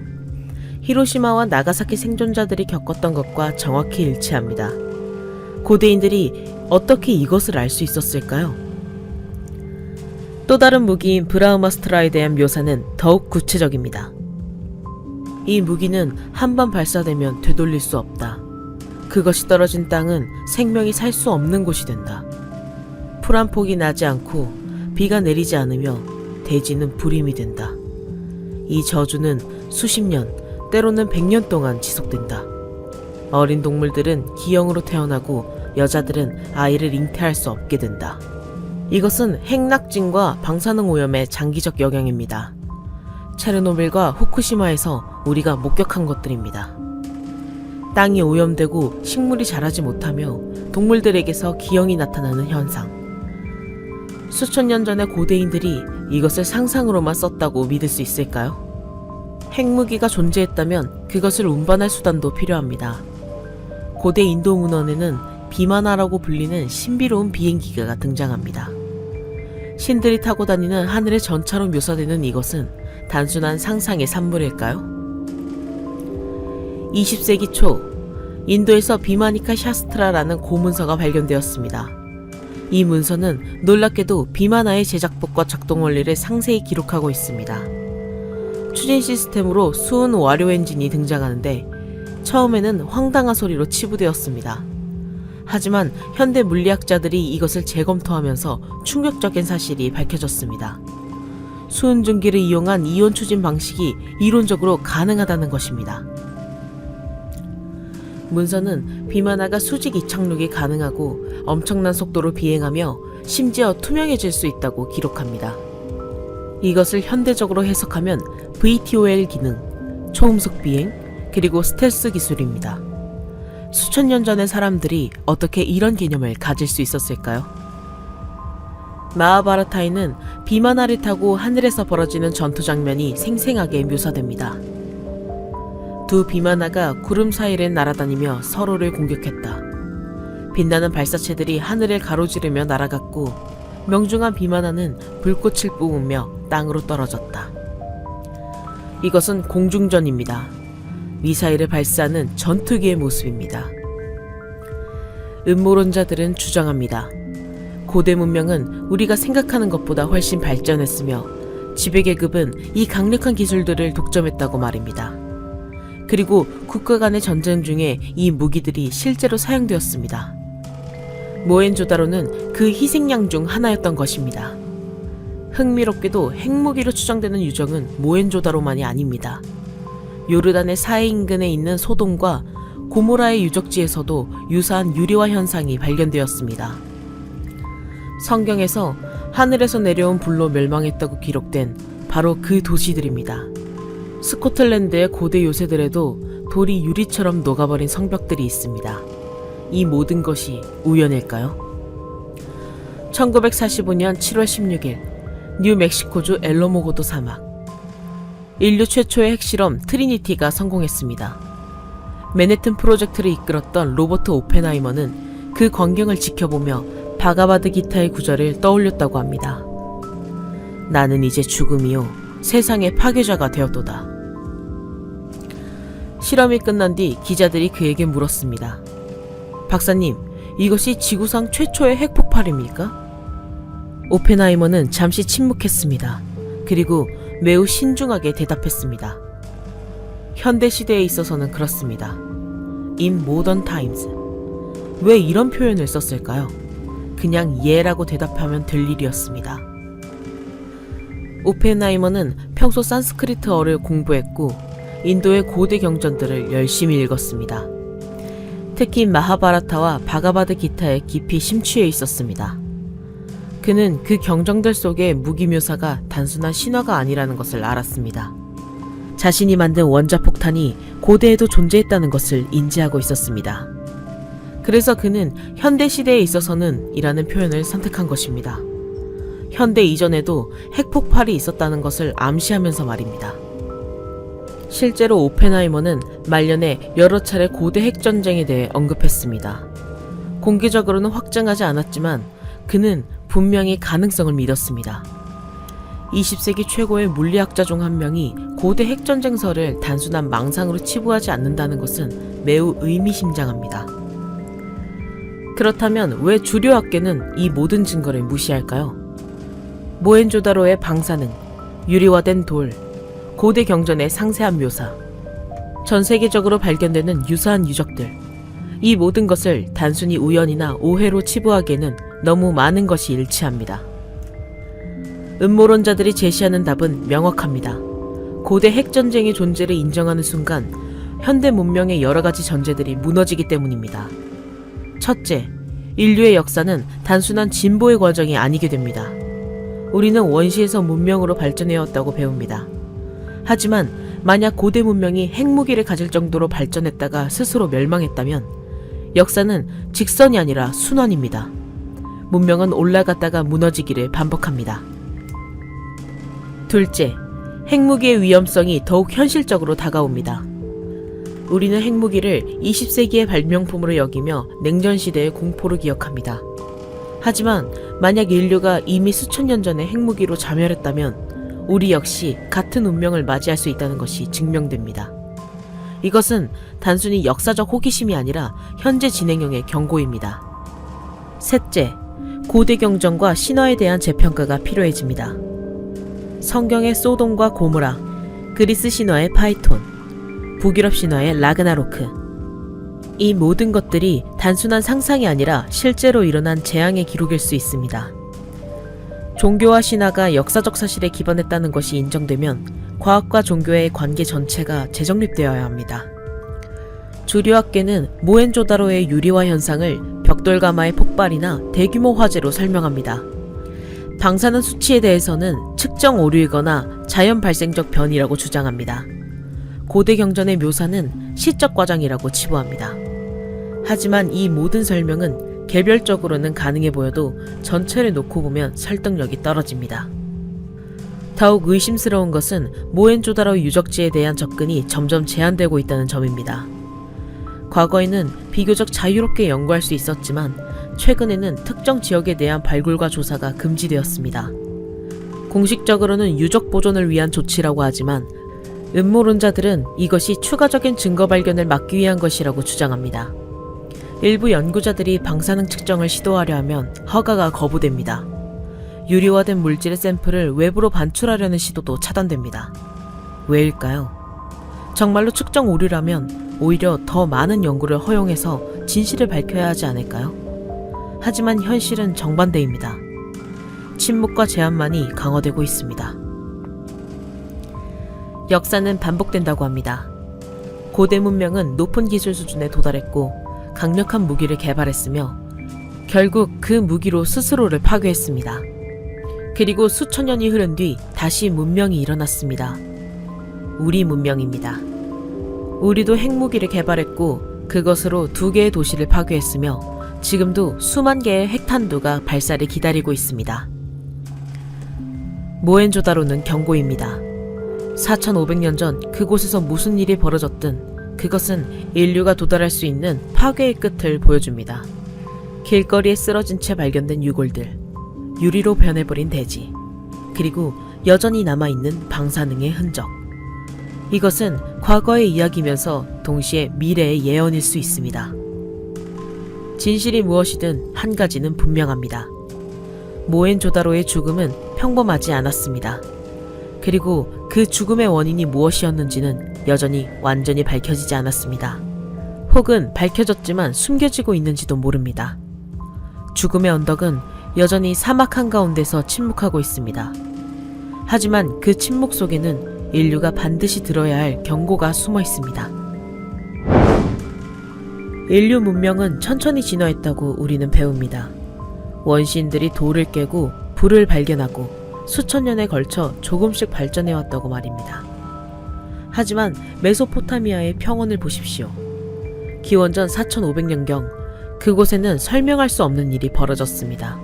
히로시마와 나가사키 생존자들이 겪었던 것과 정확히 일치합니다. 고대인들이 어떻게 이것을 알 수 있었을까요? 또 다른 무기인 브라우마스트라에 대한 묘사는 더욱 구체적입니다. 이 무기는 한 번 발사되면 되돌릴 수 없다. 그것이 떨어진 땅은 생명이 살 수 없는 곳이 된다. 풀 한 폭이 나지 않고 비가 내리지 않으며 대지는 불임이 된다. 이 저주는 수십 년, 때로는 100년 동안 지속된다. 어린 동물들은 기형으로 태어나고 여자들은 아이를 잉태할 수 없게 된다. 이것은 핵낙진과 방사능 오염의 장기적 영향입니다. 체르노빌과 후쿠시마에서 우리가 목격한 것들입니다. 땅이 오염되고 식물이 자라지 못하며 동물들에게서 기형이 나타나는 현상. 수천 년 전의 고대인들이 이것을 상상으로만 썼다고 믿을 수 있을까요? 핵무기가 존재했다면 그것을 운반할 수단도 필요합니다. 고대 인도 문헌에는 비마나라고 불리는 신비로운 비행기가 등장합니다. 신들이 타고 다니는 하늘의 전차로 묘사되는 이것은 단순한 상상의 산물일까요? 20세기 초 인도에서 비마니카 샤스트라라는 고문서가 발견되었습니다. 이 문서는 놀랍게도 비마나의 제작법과 작동 원리를 상세히 기록하고 있습니다. 추진 시스템으로 수은 와료 엔진이 등장하는데 처음에는 황당한 소리로 치부되었습니다. 하지만 현대 물리학자들이 이것을 재검토하면서 충격적인 사실이 밝혀졌습니다. 수은 증기를 이용한 이온 추진 방식이 이론적으로 가능하다는 것입니다. 문서는 비마나가 수직 이착륙이 가능하고 엄청난 속도로 비행하며 심지어 투명해질 수 있다고 기록합니다. 이것을 현대적으로 해석하면 VTOL 기능, 초음속 비행, 그리고 스텔스 기술입니다. 수천 년 전의 사람들이 어떻게 이런 개념을 가질 수 있었을까요? 마하바라타에는 비마나를 타고 하늘에서 벌어지는 전투 장면이 생생하게 묘사됩니다. 두 비마나가 구름 사이를 날아다니며 서로를 공격했다. 빛나는 발사체들이 하늘을 가로지르며 날아갔고 명중한 비마나는 불꽃을 뿜으며 땅으로 떨어졌다. 이것은 공중전입니다. 미사일을 발사하는 전투기의 모습입니다. 음모론자들은 주장합니다. 고대 문명은 우리가 생각하는 것보다 훨씬 발전했으며 지배계급은 이 강력한 기술들을 독점했다고 말입니다. 그리고 국가 간의 전쟁 중에 이 무기들이 실제로 사용되었습니다. 모헨조다로는 그 희생양 중 하나였던 것입니다. 흥미롭게도 핵무기로 추정되는 유적은 모헨조다로만이 아닙니다. 요르단의 사해 인근에 있는 소돔과 고모라의 유적지에서도 유사한 유리화 현상이 발견되었습니다. 성경에서 하늘에서 내려온 불로 멸망했다고 기록된 바로 그 도시들입니다. 스코틀랜드의 고대 요새들에도 돌이 유리처럼 녹아버린 성벽들이 있습니다. 이 모든 것이 우연일까요? 1945년 7월 16일 뉴멕시코주 엘로모고도 사막. 인류 최초의 핵실험 트리니티가 성공했습니다. 맨해튼 프로젝트를 이끌었던 로버트 오펜하이머는 그 광경을 지켜보며 바가바드 기타의 구절을 떠올렸다고 합니다. 나는 이제 죽음이요 세상의 파괴자가 되었도다. 실험이 끝난 뒤 기자들이 그에게 물었습니다. 박사님, 이것이 지구상 최초의 핵폭발입니까? 오펜하이머는 잠시 침묵했습니다. 그리고 매우 신중하게 대답했습니다. 현대 시대에 있어서는 그렇습니다. In modern times. 왜 이런 표현을 썼을까요? 그냥 예라고 대답하면 될 일이었습니다. 오펜하이머는 평소 산스크리트어를 공부했고 인도의 고대 경전들을 열심히 읽었습니다. 특히 마하바라타와 바가바드 기타에 깊이 심취해 있었습니다. 그는 그 경전들 속의 무기 묘사가 단순한 신화가 아니라는 것을 알았습니다. 자신이 만든 원자폭탄이 고대에도 존재했다는 것을 인지하고 있었습니다. 그래서 그는 현대 시대에 있어서는 이라는 표현을 선택한 것입니다. 현대 이전에도 핵폭발이 있었다는 것을 암시하면서 말입니다. 실제로 오펜하이머는 말년에 여러 차례 고대 핵전쟁에 대해 언급했습니다. 공개적으로는 확증하지 않았지만 그는 분명히 가능성을 믿었습니다. 20세기 최고의 물리학자 중 한 명이 고대 핵전쟁설을 단순한 망상으로 치부하지 않는다는 것은 매우 의미심장합니다. 그렇다면 왜 주류 학계는 이 모든 증거를 무시할까요? 모헨조다로의 방사능, 유리화된 돌, 고대 경전의 상세한 묘사, 전 세계적으로 발견되는 유사한 유적들, 이 모든 것을 단순히 우연이나 오해로 치부하기에는 너무 많은 것이 일치합니다. 음모론자들이 제시하는 답은 명확합니다. 고대 핵전쟁의 존재를 인정하는 순간 현대 문명의 여러 가지 전제들이 무너지기 때문입니다. 첫째, 인류의 역사는 단순한 진보의 과정이 아니게 됩니다. 우리는 원시에서 문명으로 발전해왔다고 배웁니다. 하지만 만약 고대 문명이 핵무기를 가질 정도로 발전했다가 스스로 멸망했다면 역사는 직선이 아니라 순환입니다. 문명은 올라갔다가 무너지기를 반복합니다. 둘째, 핵무기의 위험성이 더욱 현실적으로 다가옵니다. 우리는 핵무기를 20세기의 발명품으로 여기며 냉전시대의 공포를 기억합니다. 하지만 만약 인류가 이미 수천 년 전에 핵무기로 자멸했다면 우리 역시 같은 운명을 맞이할 수 있다는 것이 증명됩니다. 이것은 단순히 역사적 호기심이 아니라 현재 진행형의 경고입니다. 셋째, 고대 경전과 신화에 대한 재평가가 필요해집니다. 성경의 소돔과 고모라, 그리스 신화의 파이톤, 북유럽 신화의 라그나로크. 이 모든 것들이 단순한 상상이 아니라 실제로 일어난 재앙의 기록일 수 있습니다. 종교와 신화가 역사적 사실에 기반했다는 것이 인정되면 과학과 종교의 관계 전체가 재정립되어야 합니다. 주류학계는 모헨조다로의 유리화 현상을 벽돌가마의 폭발이나 대규모 화재로 설명합니다. 방사능 수치에 대해서는 측정 오류이거나 자연 발생적 변이라고 주장합니다. 고대 경전의 묘사는 시적 과장이라고 치부합니다. 하지만 이 모든 설명은 개별적으로는 가능해 보여도 전체를 놓고 보면 설득력이 떨어집니다. 더욱 의심스러운 것은 모헨조다로 유적지에 대한 접근이 점점 제한되고 있다는 점입니다. 과거에는 비교적 자유롭게 연구할 수 있었지만 최근에는 특정 지역에 대한 발굴과 조사가 금지되었습니다. 공식적으로는 유적 보존을 위한 조치라고 하지만 음모론자들은 이것이 추가적인 증거 발견을 막기 위한 것이라고 주장합니다. 일부 연구자들이 방사능 측정을 시도하려 하면 허가가 거부됩니다. 유리화된 물질의 샘플을 외부로 반출하려는 시도도 차단됩니다. 왜일까요? 정말로 측정 오류라면 오히려 더 많은 연구를 허용해서 진실을 밝혀야 하지 않을까요? 하지만 현실은 정반대입니다. 침묵과 제한만이 강화되고 있습니다. 역사는 반복된다고 합니다. 고대 문명은 높은 기술 수준에 도달했고 강력한 무기를 개발했으며 결국 그 무기로 스스로를 파괴했습니다. 그리고 수천 년이 흐른 뒤 다시 문명이 일어났습니다. 우리 문명입니다. 우리도 핵무기를 개발했고 그것으로 2개의 도시를 파괴했으며 지금도 수만 개의 핵탄두가 발사를 기다리고 있습니다. 모헨조다로는 경고입니다. 4500년 전 그곳에서 무슨 일이 벌어졌든 그것은 인류가 도달할 수 있는 파괴의 끝을 보여줍니다. 길거리에 쓰러진 채 발견된 유골들, 유리로 변해버린 대지, 그리고 여전히 남아있는 방사능의 흔적. 이것은 과거의 이야기면서 동시에 미래의 예언일 수 있습니다. 진실이 무엇이든 한 가지는 분명합니다. 모헨조다로의 죽음은 평범하지 않았습니다. 그리고 그 죽음의 원인이 무엇이었는지는 여전히 완전히 밝혀지지 않았습니다. 혹은 밝혀졌지만 숨겨지고 있는지도 모릅니다. 죽음의 언덕은 여전히 사막 한가운데서 침묵하고 있습니다. 하지만 그 침묵 속에는 인류가 반드시 들어야 할 경고가 숨어 있습니다. 인류 문명은 천천히 진화했다고 우리는 배웁니다. 원시인들이 돌을 깨고 불을 발견하고 수천 년에 걸쳐 조금씩 발전해왔다고 말입니다. 하지만 메소포타미아의 평원을 보십시오. 기원전 4500년경 그곳에는 설명할 수 없는 일이 벌어졌습니다.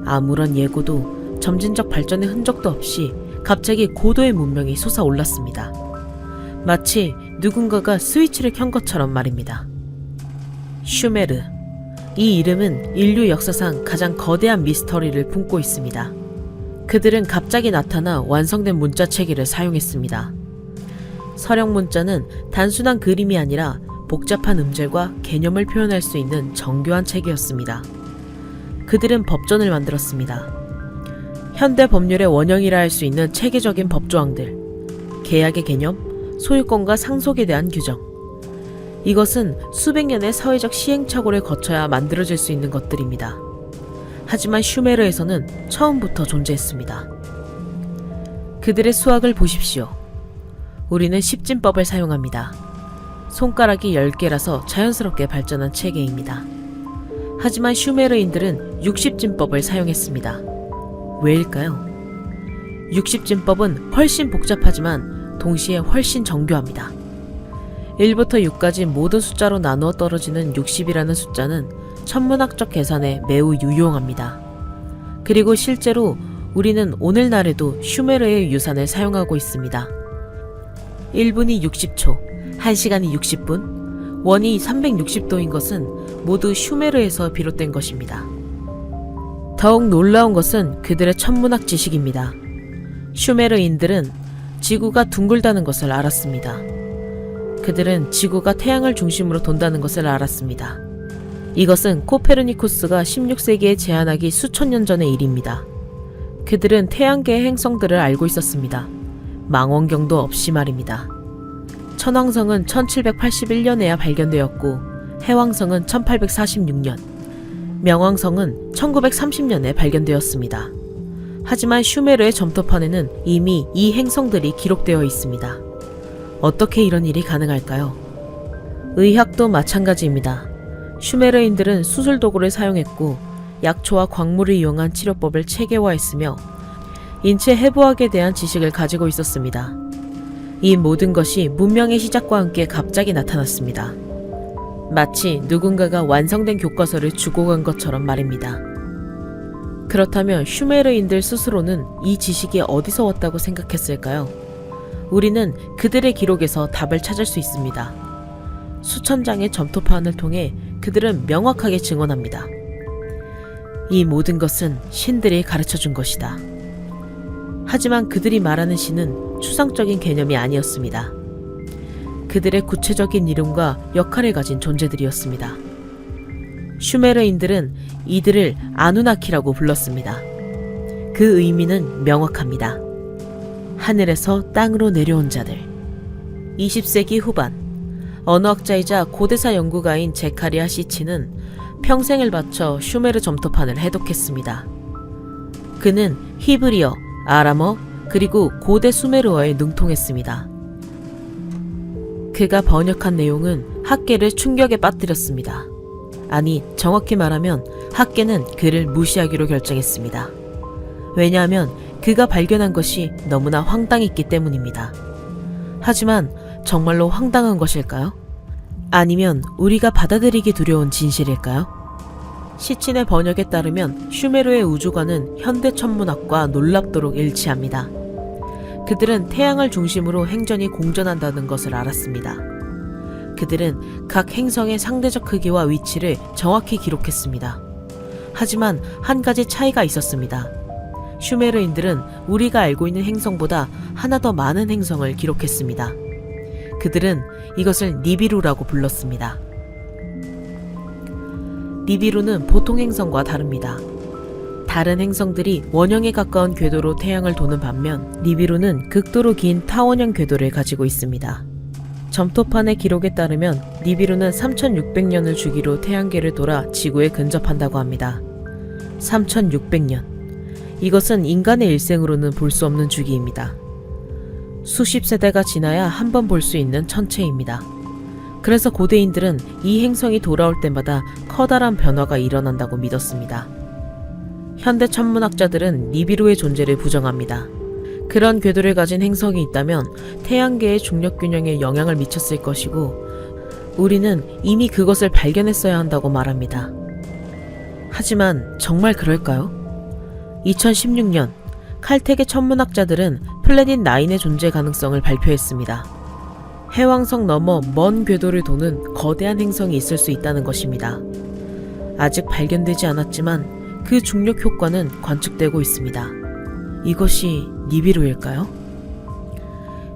아무런 예고도 점진적 발전의 흔적도 없이 갑자기 고도의 문명이 솟아올랐습니다. 마치 누군가가 스위치를 켠 것처럼 말입니다. 슈메르. 이 이름은 인류 역사상 가장 거대한 미스터리를 품고 있습니다. 그들은 갑자기 나타나 완성된 문자 체계를 사용했습니다. 서령 문자는 단순한 그림이 아니라 복잡한 음절과 개념을 표현할 수 있는 정교한 체계였습니다. 그들은 법전을 만들었습니다. 현대 법률의 원형이라 할 수 있는 체계적인 법조항들, 계약의 개념, 소유권과 상속에 대한 규정. 이것은 수백 년의 사회적 시행착오를 거쳐야 만들어질 수 있는 것들입니다. 하지만 슈메르에서는 처음부터 존재했습니다. 그들의 수학을 보십시오. 우리는 십진법을 사용합니다. 손가락이 10개라서 자연스럽게 발전한 체계입니다. 하지만 슈메르인들은 60진법을 사용했습니다. 왜일까요? 60진법은 훨씬 복잡하지만 동시에 훨씬 정교합니다. 1부터 6까지 모든 숫자로 나누어 떨어지는 60이라는 숫자는 천문학적 계산에 매우 유용합니다. 그리고 실제로 우리는 오늘날에도 슈메르의 유산을 사용하고 있습니다. 1분이 60초, 1시간이 60분, 원이 360도인 것은 모두 슈메르에서 비롯된 것입니다. 더욱 놀라운 것은 그들의 천문학 지식입니다. 슈메르인들은 지구가 둥글다는 것을 알았습니다. 그들은 지구가 태양을 중심으로 돈다는 것을 알았습니다. 이것은 코페르니쿠스가 16세기에 제안하기 수천 년 전의 일입니다. 그들은 태양계의 행성들을 알고 있었습니다. 망원경도 없이 말입니다. 천왕성은 1781년에야 발견되었고 해왕성은 1846년, 명왕성은 1930년에 발견되었습니다. 하지만 슈메르의 점토판에는 이미 이 행성들이 기록되어 있습니다. 어떻게 이런 일이 가능할까요? 의학도 마찬가지입니다. 슈메르인들은 수술 도구를 사용했고 약초와 광물을 이용한 치료법을 체계화했으며 인체 해부학에 대한 지식을 가지고 있었습니다. 이 모든 것이 문명의 시작과 함께 갑자기 나타났습니다. 마치 누군가가 완성된 교과서를 주고 간 것처럼 말입니다. 그렇다면 슈메르인들 스스로는 이 지식이 어디서 왔다고 생각했을까요? 우리는 그들의 기록에서 답을 찾을 수 있습니다. 수천 장의 점토판을 통해 그들은 명확하게 증언합니다. 이 모든 것은 신들이 가르쳐준 것이다. 하지만 그들이 말하는 신은 추상적인 개념이 아니었습니다. 그들의 구체적인 이름과 역할을 가진 존재들이었습니다. 슈메르인들은 이들을 아누나키라고 불렀습니다. 그 의미는 명확합니다. 하늘에서 땅으로 내려온 자들. 20세기 후반, 언어학자이자 고대사 연구가인 제카리아 시치는 평생을 바쳐 슈메르 점토판을 해독했습니다. 그는 히브리어, 아람어, 그리고 고대 수메르어에 능통했습니다. 그가 번역한 내용은 학계를 충격에 빠뜨렸습니다. 아니, 정확히 말하면 학계는 그를 무시하기로 결정했습니다. 왜냐하면 그가 발견한 것이 너무나 황당했기 때문입니다. 하지만 정말로 황당한 것일까요? 아니면 우리가 받아들이기 두려운 진실일까요? 시친의 번역에 따르면 슈메르의 우주관은 현대 천문학과 놀랍도록 일치합니다. 그들은 태양을 중심으로 행전이 공전한다는 것을 알았습니다. 그들은 각 행성의 상대적 크기와 위치를 정확히 기록했습니다. 하지만 한 가지 차이가 있었습니다. 슈메르인들은 우리가 알고 있는 행성보다 하나 더 많은 행성을 기록했습니다. 그들은 이것을 니비루라고 불렀습니다. 니비루는 보통 행성과 다릅니다. 다른 행성들이 원형에 가까운 궤도로 태양을 도는 반면 니비루는 극도로 긴 타원형 궤도를 가지고 있습니다. 점토판의 기록에 따르면 니비루는 3600년을 주기로 태양계를 돌아 지구에 근접한다고 합니다. 3600년. 이것은 인간의 일생으로는 볼 수 없는 주기입니다. 수십 세대가 지나야 한 번 볼 수 있는 천체입니다. 그래서 고대인들은 이 행성이 돌아올 때마다 커다란 변화가 일어난다고 믿었습니다. 현대 천문학자들은 니비루의 존재를 부정합니다. 그런 궤도를 가진 행성이 있다면 태양계의 중력 균형에 영향을 미쳤을 것이고 우리는 이미 그것을 발견했어야 한다고 말합니다. 하지만 정말 그럴까요? 2016년 칼텍의 천문학자들은 플래닛 9의 존재 가능성을 발표했습니다. 해왕성 너머 먼 궤도를 도는 거대한 행성이 있을 수 있다는 것입니다. 아직 발견되지 않았지만 그 중력 효과는 관측되고 있습니다. 이것이 니비루일까요?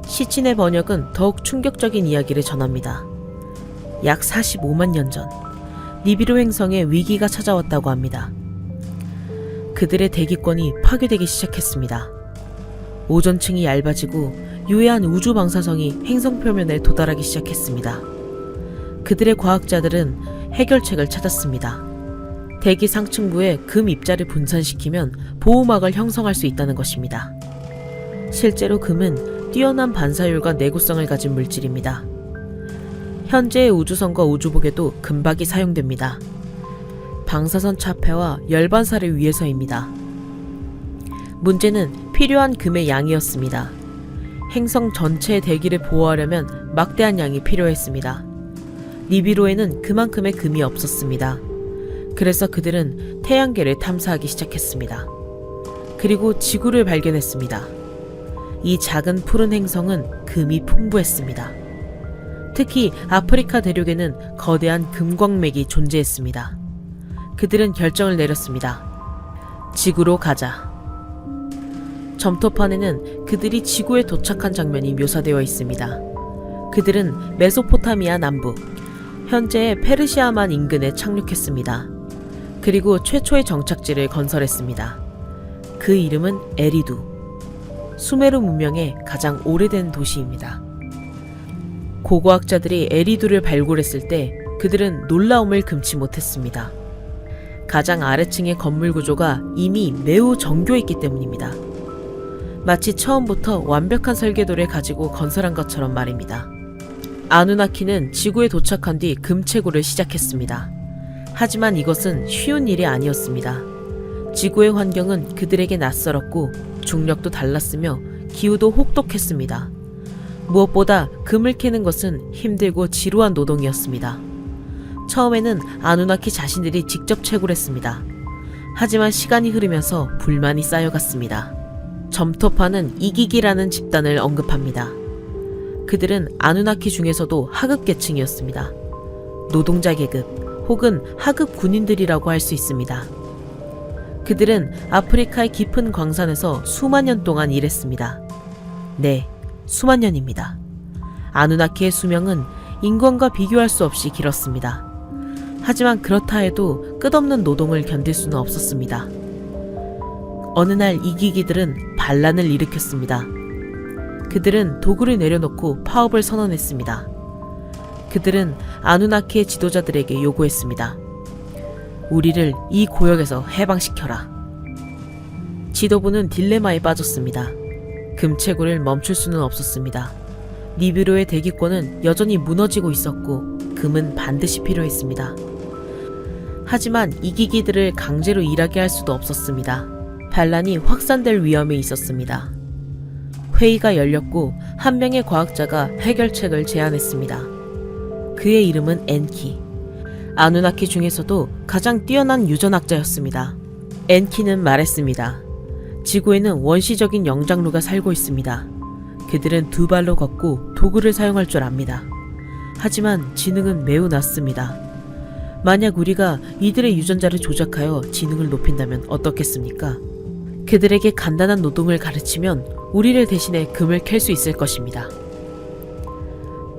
시친의 번역은 더욱 충격적인 이야기를 전합니다. 약 45만 년 전 니비루 행성에 위기가 찾아왔다고 합니다. 그들의 대기권이 파괴되기 시작했습니다. 오존층이 얇아지고 유해한 우주 방사성이 행성 표면에 도달하기 시작했습니다. 그들의 과학자들은 해결책을 찾았습니다. 대기 상층부에 금 입자를 분산시키면 보호막을 형성할 수 있다는 것입니다. 실제로 금은 뛰어난 반사율과 내구성을 가진 물질입니다. 현재의 우주선과 우주복에도 금박이 사용됩니다. 방사선 차폐와 열반사를 위해서입니다. 문제는 필요한 금의 양이었습니다. 행성 전체의 대기를 보호하려면 막대한 양이 필요했습니다. 니비루에는 그만큼의 금이 없었습니다. 그래서 그들은 태양계를 탐사하기 시작했습니다. 그리고 지구를 발견했습니다. 이 작은 푸른 행성은 금이 풍부했습니다. 특히 아프리카 대륙에는 거대한 금광맥이 존재했습니다. 그들은 결정을 내렸습니다. 지구로 가자. 점토판에는 그들이 지구에 도착한 장면이 묘사되어 있습니다. 그들은 메소포타미아 남부, 현재의 페르시아만 인근에 착륙했습니다. 그리고 최초의 정착지를 건설했습니다. 그 이름은 에리두. 수메르 문명의 가장 오래된 도시입니다. 고고학자들이 에리두를 발굴했을 때 그들은 놀라움을 금치 못했습니다. 가장 아래층의 건물 구조가 이미 매우 정교했기 때문입니다. 마치 처음부터 완벽한 설계도를 가지고 건설한 것처럼 말입니다. 아누나키는 지구에 도착한 뒤 금채굴을 시작했습니다. 하지만 이것은 쉬운 일이 아니었습니다. 지구의 환경은 그들에게 낯설었고 중력도 달랐으며 기후도 혹독했습니다. 무엇보다 금을 캐는 것은 힘들고 지루한 노동이었습니다. 처음에는 아누나키 자신들이 직접 채굴했습니다. 하지만 시간이 흐르면서 불만이 쌓여갔습니다. 점토파는 이기기라는 집단을 언급합니다. 그들은 아누나키 중에서도 하급 계층이었습니다. 노동자 계급 혹은 하급 군인들이라고 할 수 있습니다. 그들은 아프리카의 깊은 광산에서 수만 년 동안 일했습니다. 네, 수만 년입니다. 아누나키의 수명은 인간과 비교할 수 없이 길었습니다. 하지만 그렇다 해도 끝없는 노동을 견딜 수는 없었습니다. 어느 날 이기기들은 반란을 일으켰습니다. 그들은 도구를 내려놓고 파업을 선언했습니다. 그들은 아누나키의 지도자들에게 요구했습니다. 우리를 이 고역에서 해방시켜라. 지도부는 딜레마에 빠졌습니다. 금채굴을 멈출 수는 없었습니다. 니비루의 대기권은 여전히 무너지고 있었고 금은 반드시 필요했습니다. 하지만 이기기들을 강제로 일하게 할 수도 없었습니다. 반란이 확산될 위험이 있었습니다. 회의가 열렸고 한 명의 과학자가 해결책을 제안했습니다. 그의 이름은 엔키. 아누나키 중에서도 가장 뛰어난 유전학자였습니다. 엔키는 말했습니다. 지구에는 원시적인 영장류가 살고 있습니다. 그들은 두 발로 걷고 도구를 사용할 줄 압니다. 하지만 지능은 매우 낮습니다. 만약 우리가 이들의 유전자를 조작하여 지능을 높인다면 어떻겠습니까? 그들에게 간단한 노동을 가르치면 우리를 대신해 금을 캘 수 있을 것입니다.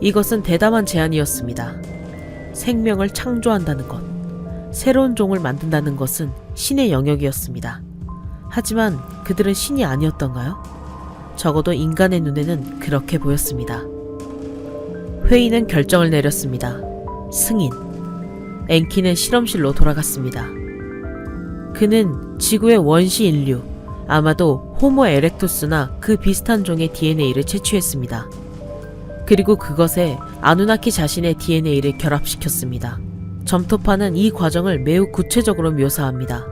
이것은 대담한 제안이었습니다. 생명을 창조한다는 것, 새로운 종을 만든다는 것은 신의 영역이었습니다. 하지만 그들은 신이 아니었던가요? 적어도 인간의 눈에는 그렇게 보였습니다. 회의는 결정을 내렸습니다. 승인. 엔키는 실험실로 돌아갔습니다. 그는 지구의 원시 인류, 아마도 호모 에렉투스나 그 비슷한 종의 DNA를 채취했습니다. 그리고 그것에 아누나키 자신의 DNA를 결합시켰습니다. 점토파는 이 과정을 매우 구체적으로 묘사합니다.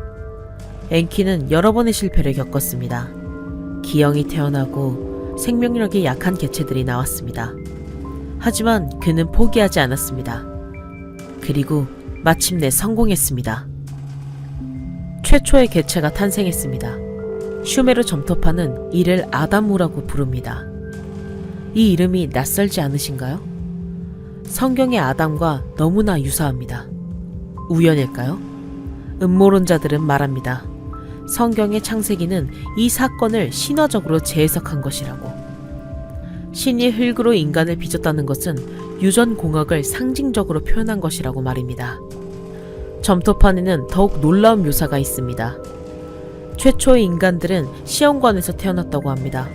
엔키는 여러 번의 실패를 겪었습니다. 기형이 태어나고 생명력이 약한 개체들이 나왔습니다. 하지만 그는 포기하지 않았습니다. 그리고 마침내 성공했습니다. 최초의 개체가 탄생했습니다. 슈메르 점토파는 이를 아담무라고 부릅니다. 이 이름이 낯설지 않으신가요? 성경의 아담과 너무나 유사합니다. 우연일까요? 음모론자들은 말합니다. 성경의 창세기는 이 사건을 신화적으로 재해석한 것이라고. 신이 흙으로 인간을 빚었다는 것은 유전공학을 상징적으로 표현한 것이라고 말입니다. 점토판에는 더욱 놀라운 묘사가 있습니다. 최초의 인간들은 시험관에서 태어났다고 합니다.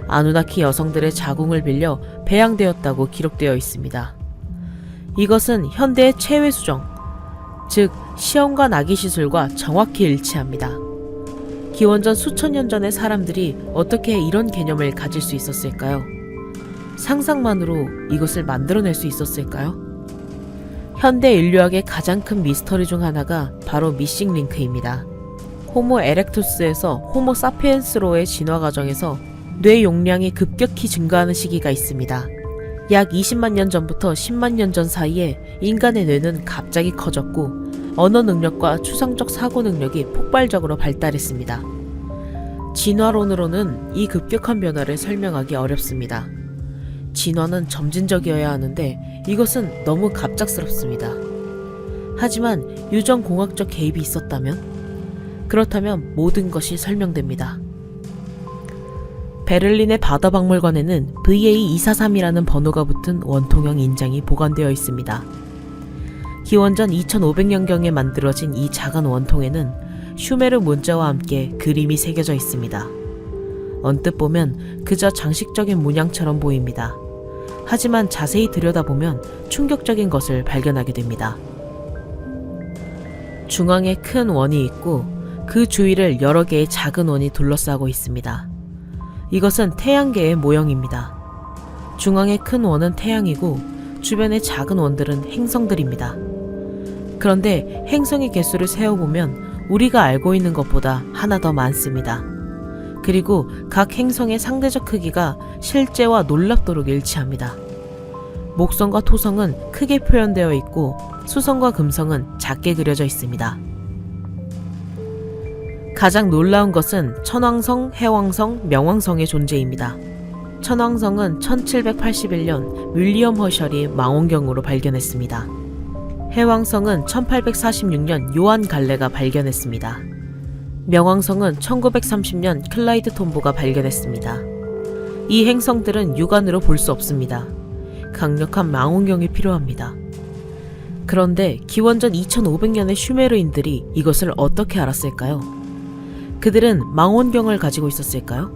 아누나키 여성들의 자궁을 빌려 배양되었다고 기록되어 있습니다. 이것은 현대의 체외 수정, 즉 시험관 아기 시술과 정확히 일치합니다. 기원전 수천 년 전의 사람들이 어떻게 이런 개념을 가질 수 있었을까요? 상상만으로 이것을 만들어낼 수 있었을까요? 현대 인류학의 가장 큰 미스터리 중 하나가 바로 미싱 링크입니다. 호모 에렉투스에서 호모 사피엔스로의 진화 과정에서 뇌 용량이 급격히 증가하는 시기가 있습니다. 약 20만 년 전부터 10만 년 전 사이에 인간의 뇌는 갑자기 커졌고 언어 능력과 추상적 사고 능력이 폭발적으로 발달했습니다. 진화론으로는 이 급격한 변화를 설명하기 어렵습니다. 진화는 점진적이어야 하는데 이것은 너무 갑작스럽습니다. 하지만 유전공학적 개입이 있었다면? 그렇다면 모든 것이 설명됩니다. 베를린의 바다박물관에는 VA243이라는 번호가 붙은 원통형 인장이 보관되어 있습니다. 기원전 2500년경에 만들어진 이 작은 원통에는 슈메르 문자와 함께 그림이 새겨져 있습니다. 언뜻 보면 그저 장식적인 문양처럼 보입니다. 하지만 자세히 들여다보면 충격적인 것을 발견하게 됩니다. 중앙에 큰 원이 있고 그 주위를 여러 개의 작은 원이 둘러싸고 있습니다. 이것은 태양계의 모형입니다. 중앙의 큰 원은 태양이고 주변의 작은 원들은 행성들입니다. 그런데 행성의 개수를 세어보면 우리가 알고 있는 것보다 하나 더 많습니다. 그리고 각 행성의 상대적 크기가 실제와 놀랍도록 일치합니다. 목성과 토성은 크게 표현되어 있고 수성과 금성은 작게 그려져 있습니다. 가장 놀라운 것은 천왕성, 해왕성, 명왕성의 존재입니다. 천왕성은 1781년 윌리엄 허셜이 망원경으로 발견했습니다. 해왕성은 1846년 요한 갈레가 발견했습니다. 명왕성은 1930년 클라이드 톰보가 발견했습니다. 이 행성들은 육안으로 볼 수 없습니다. 강력한 망원경이 필요합니다. 그런데 기원전 2500년의 슈메르인들이 이것을 어떻게 알았을까요? 그들은 망원경을 가지고 있었을까요?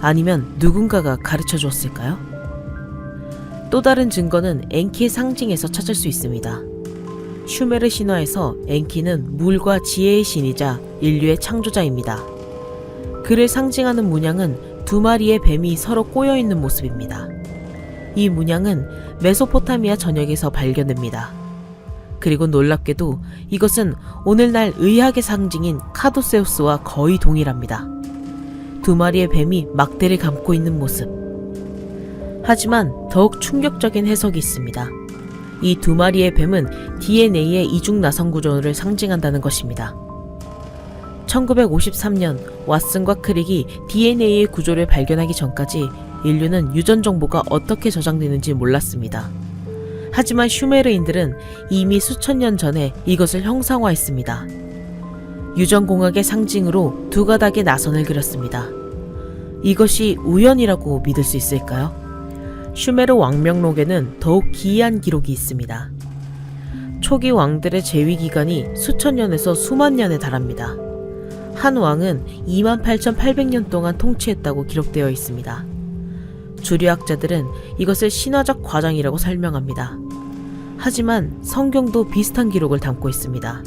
아니면 누군가가 가르쳐 주었을까요? 또 다른 증거는 엔키의 상징에서 찾을 수 있습니다. 슈메르 신화에서 엔키는 물과 지혜의 신이자 인류의 창조자입니다. 그를 상징하는 문양은 두 마리의 뱀이 서로 꼬여있는 모습입니다. 이 문양은 메소포타미아 전역에서 발견됩니다. 그리고 놀랍게도 이것은 오늘날 의학의 상징인 카도세우스와 거의 동일합니다. 두 마리의 뱀이 막대를 감고 있는 모습. 하지만 더욱 충격적인 해석이 있습니다. 이 두 마리의 뱀은 DNA의 이중 나선 구조를 상징한다는 것입니다. 1953년 왓슨과 크릭이 DNA의 구조를 발견하기 전까지 인류는 유전 정보가 어떻게 저장되는지 몰랐습니다. 하지만 슈메르인들은 이미 수천 년 전에 이것을 형상화했습니다. 유전공학의 상징으로 두 가닥의 나선을 그렸습니다. 이것이 우연이라고 믿을 수 있을까요? 슈메르 왕명록에는 더욱 기이한 기록이 있습니다. 초기 왕들의 재위 기간이 수천 년에서 수만 년에 달합니다. 한 왕은 28,800년 동안 통치했다고 기록되어 있습니다. 주류학자들은 이것을 신화적 과장이라고 설명합니다. 하지만 성경도 비슷한 기록을 담고 있습니다.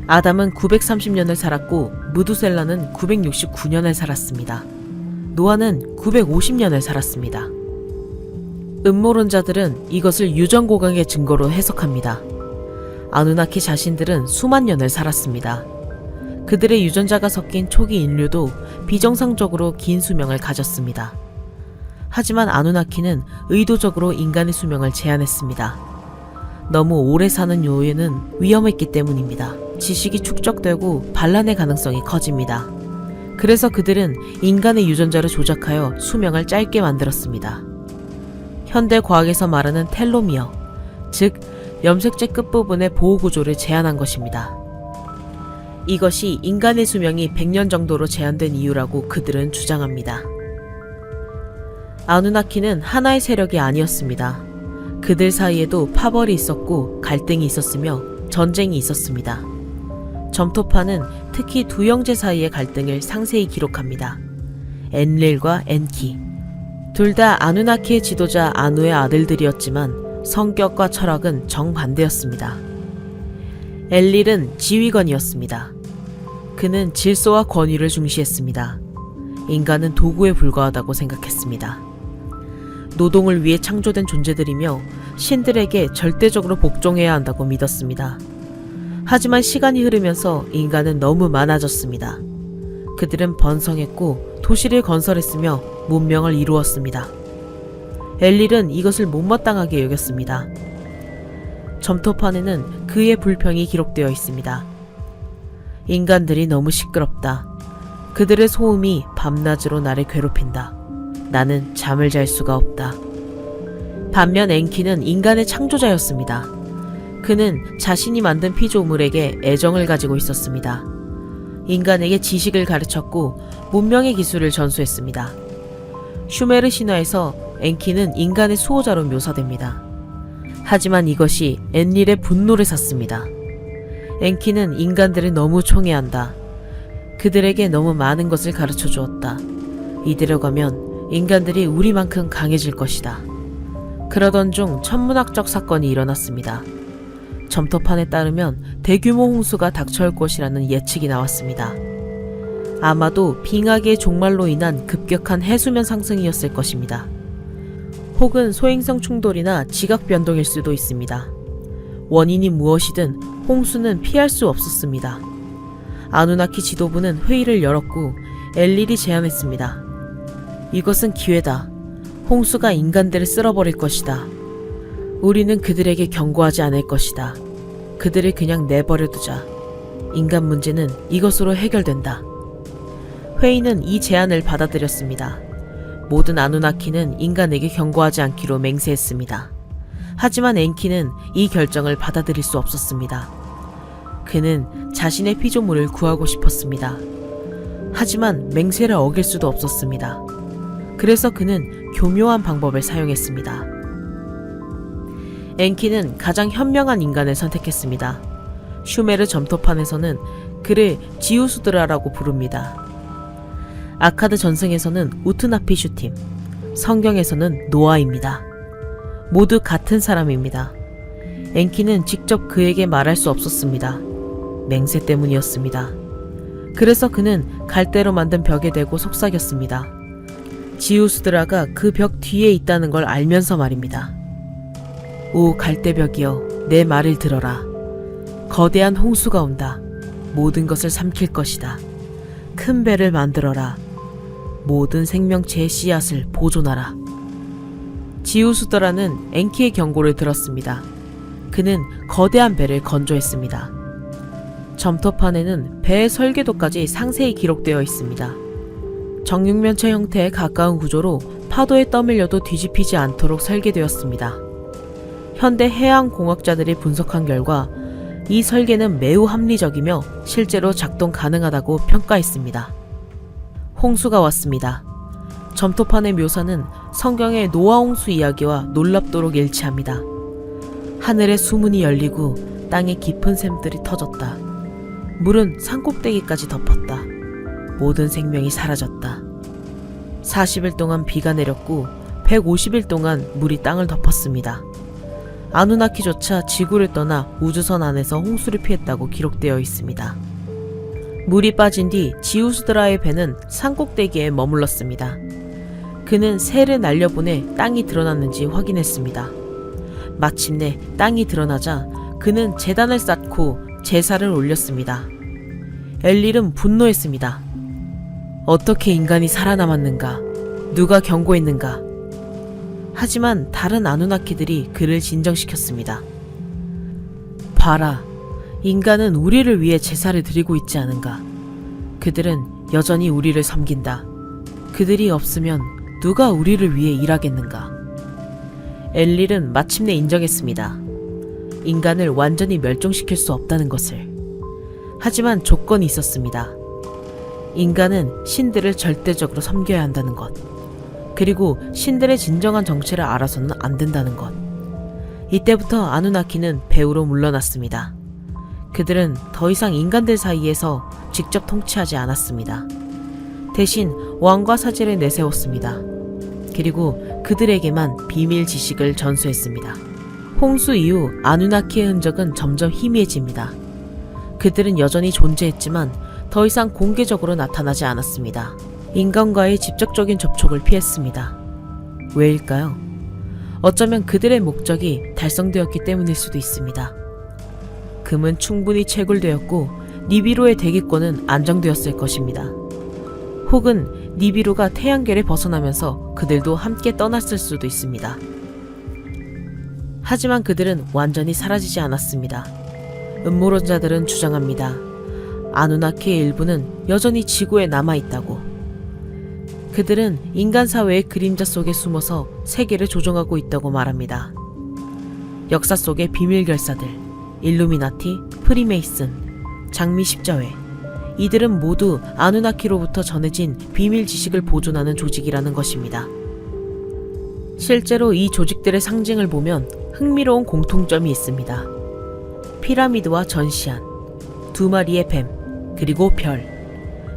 아담은 930년을 살았고 무두셀라는 969년을 살았습니다. 노아는 950년을 살았습니다. 음모론자들은 이것을 유전고강의 증거로 해석합니다. 아누나키 자신들은 수만 년을 살았습니다. 그들의 유전자가 섞인 초기 인류도 비정상적으로 긴 수명을 가졌습니다. 하지만 아누나키는 의도적으로 인간의 수명을 제한했습니다. 너무 오래 사는 요인은 위험했기 때문입니다. 지식이 축적되고 반란의 가능성이 커집니다. 그래서 그들은 인간의 유전자를 조작하여 수명을 짧게 만들었습니다. 현대 과학에서 말하는 텔로미어, 즉 염색체 끝부분의 보호구조를 제한한 것입니다. 이것이 인간의 수명이 100년 정도로 제한된 이유라고 그들은 주장합니다. 아누나키는 하나의 세력이 아니었습니다. 그들 사이에도 파벌이 있었고 갈등이 있었으며 전쟁이 있었습니다. 점토파는 특히 두 형제 사이의 갈등을 상세히 기록합니다. 엔릴과 엔키. 둘 다 아누나키의 지도자 아누의 아들들이었지만 성격과 철학은 정반대였습니다. 엔릴은 지휘관이었습니다. 그는 질서와 권위를 중시했습니다. 인간은 도구에 불과하다고 생각했습니다. 노동을 위해 창조된 존재들이며 신들에게 절대적으로 복종해야 한다고 믿었습니다. 하지만 시간이 흐르면서 인간은 너무 많아졌습니다. 그들은 번성했고 도시를 건설했으며 문명을 이루었습니다. 엔릴은 이것을 못마땅하게 여겼습니다. 점토판에는 그의 불평이 기록되어 있습니다. 인간들이 너무 시끄럽다. 그들의 소음이 밤낮으로 나를 괴롭힌다. 나는 잠을 잘 수가 없다. 반면 엔키는 인간의 창조자였습니다. 그는 자신이 만든 피조물에게 애정을 가지고 있었습니다. 인간에게 지식을 가르쳤고 문명의 기술을 전수했습니다. 슈메르 신화에서 엔키는 인간의 수호자로 묘사됩니다. 하지만 이것이 엔릴의 분노를 샀습니다. 엔키는 인간들을 너무 총애한다. 그들에게 너무 많은 것을 가르쳐 주었다. 이대로 가면 인간들이 우리만큼 강해질 것이다. 그러던 중 천문학적 사건이 일어났습니다. 점토판에 따르면 대규모 홍수가 닥쳐올 것이라는 예측이 나왔습니다. 아마도 빙하기의 종말로 인한 급격한 해수면 상승이었을 것입니다. 혹은 소행성 충돌이나 지각 변동일 수도 있습니다. 원인이 무엇이든 홍수는 피할 수 없었습니다. 아누나키 지도부는 회의를 열었고 엔릴이 제안했습니다. 이것은 기회다. 홍수가 인간들을 쓸어버릴 것이다. 우리는 그들에게 경고하지 않을 것이다. 그들을 그냥 내버려두자. 인간 문제는 이것으로 해결된다. 회의는 이 제안을 받아들였습니다. 모든 아누나키는 인간에게 경고하지 않기로 맹세했습니다. 하지만 엔키는 이 결정을 받아들일 수 없었습니다. 그는 자신의 피조물을 구하고 싶었습니다. 하지만 맹세를 어길 수도 없었습니다. 그래서 그는 교묘한 방법을 사용했습니다. 엔키는 가장 현명한 인간을 선택했습니다. 슈메르 점토판에서는 그를 지우스드라라고 부릅니다. 아카드 전승에서는 우트나피슈팀, 성경에서는 노아입니다. 모두 같은 사람입니다. 엔키는 직접 그에게 말할 수 없었습니다. 맹세 때문이었습니다. 그래서 그는 갈대로 만든 벽에 대고 속삭였습니다. 지우스드라가 그 벽 뒤에 있다는 걸 알면서 말입니다. 오 갈대벽이여, 내 말을 들어라. 거대한 홍수가 온다. 모든 것을 삼킬 것이다. 큰 배를 만들어라. 모든 생명체의 씨앗을 보존하라. 지우스드라는 엔키의 경고를 들었습니다. 그는 거대한 배를 건조했습니다. 점토판에는 배의 설계도까지 상세히 기록되어 있습니다. 정육면체 형태에 가까운 구조로 파도에 떠밀려도 뒤집히지 않도록 설계되었습니다. 현대 해양공학자들이 분석한 결과 이 설계는 매우 합리적이며 실제로 작동 가능하다고 평가했습니다. 홍수가 왔습니다. 점토판의 묘사는 성경의 노아 홍수 이야기와 놀랍도록 일치합니다. 하늘에 수문이 열리고 땅에 깊은 샘들이 터졌다. 물은 산꼭대기까지 덮었다. 모든 생명이 사라졌다. 40일 동안 비가 내렸고 150일 동안 물이 땅을 덮었습니다. 아누나키조차 지구를 떠나 우주선 안에서 홍수를 피했다고 기록되어 있습니다. 물이 빠진 뒤 지우스드라의 배는 산꼭대기에 머물렀습니다. 그는 새를 날려보내 땅이 드러났는지 확인했습니다. 마침내 땅이 드러나자 그는 제단을 쌓고 제사를 올렸습니다. 엘릴은 분노했습니다. 어떻게 인간이 살아남았는가? 누가 경고했는가? 하지만 다른 아누나키들이 그를 진정시켰습니다. 봐라, 인간은 우리를 위해 제사를 드리고 있지 않은가? 그들은 여전히 우리를 섬긴다. 그들이 없으면 누가 우리를 위해 일하겠는가? 엘릴은 마침내 인정했습니다. 인간을 완전히 멸종시킬 수 없다는 것을. 하지만 조건이 있었습니다. 인간은 신들을 절대적으로 섬겨야 한다는 것. 그리고 신들의 진정한 정체를 알아서는 안 된다는 것. 이때부터 아누나키는 배후로 물러났습니다. 그들은 더 이상 인간들 사이에서 직접 통치하지 않았습니다. 대신 왕과 사제를 내세웠습니다. 그리고 그들에게만 비밀 지식을 전수했습니다. 홍수 이후 아누나키의 흔적은 점점 희미해집니다. 그들은 여전히 존재했지만 더 이상 공개적으로 나타나지 않았습니다. 인간과의 직접적인 접촉을 피했습니다. 왜일까요? 어쩌면 그들의 목적이 달성되었기 때문일 수도 있습니다. 금은 충분히 채굴되었고 니비루의 대기권은 안정되었을 것입니다. 혹은 니비루가 태양계를 벗어나면서 그들도 함께 떠났을 수도 있습니다. 하지만 그들은 완전히 사라지지 않았습니다. 음모론자들은 주장합니다. 아누나키의 일부는 여전히 지구에 남아있다고. 그들은 인간 사회의 그림자 속에 숨어서 세계를 조종하고 있다고 말합니다. 역사 속의 비밀 결사들, 일루미나티, 프리메이슨, 장미 십자회, 이들은 모두 아누나키로부터 전해진 비밀 지식을 보존하는 조직이라는 것입니다. 실제로 이 조직들의 상징을 보면 흥미로운 공통점이 있습니다. 피라미드와 전시안, 두 마리의 뱀, 그리고 별,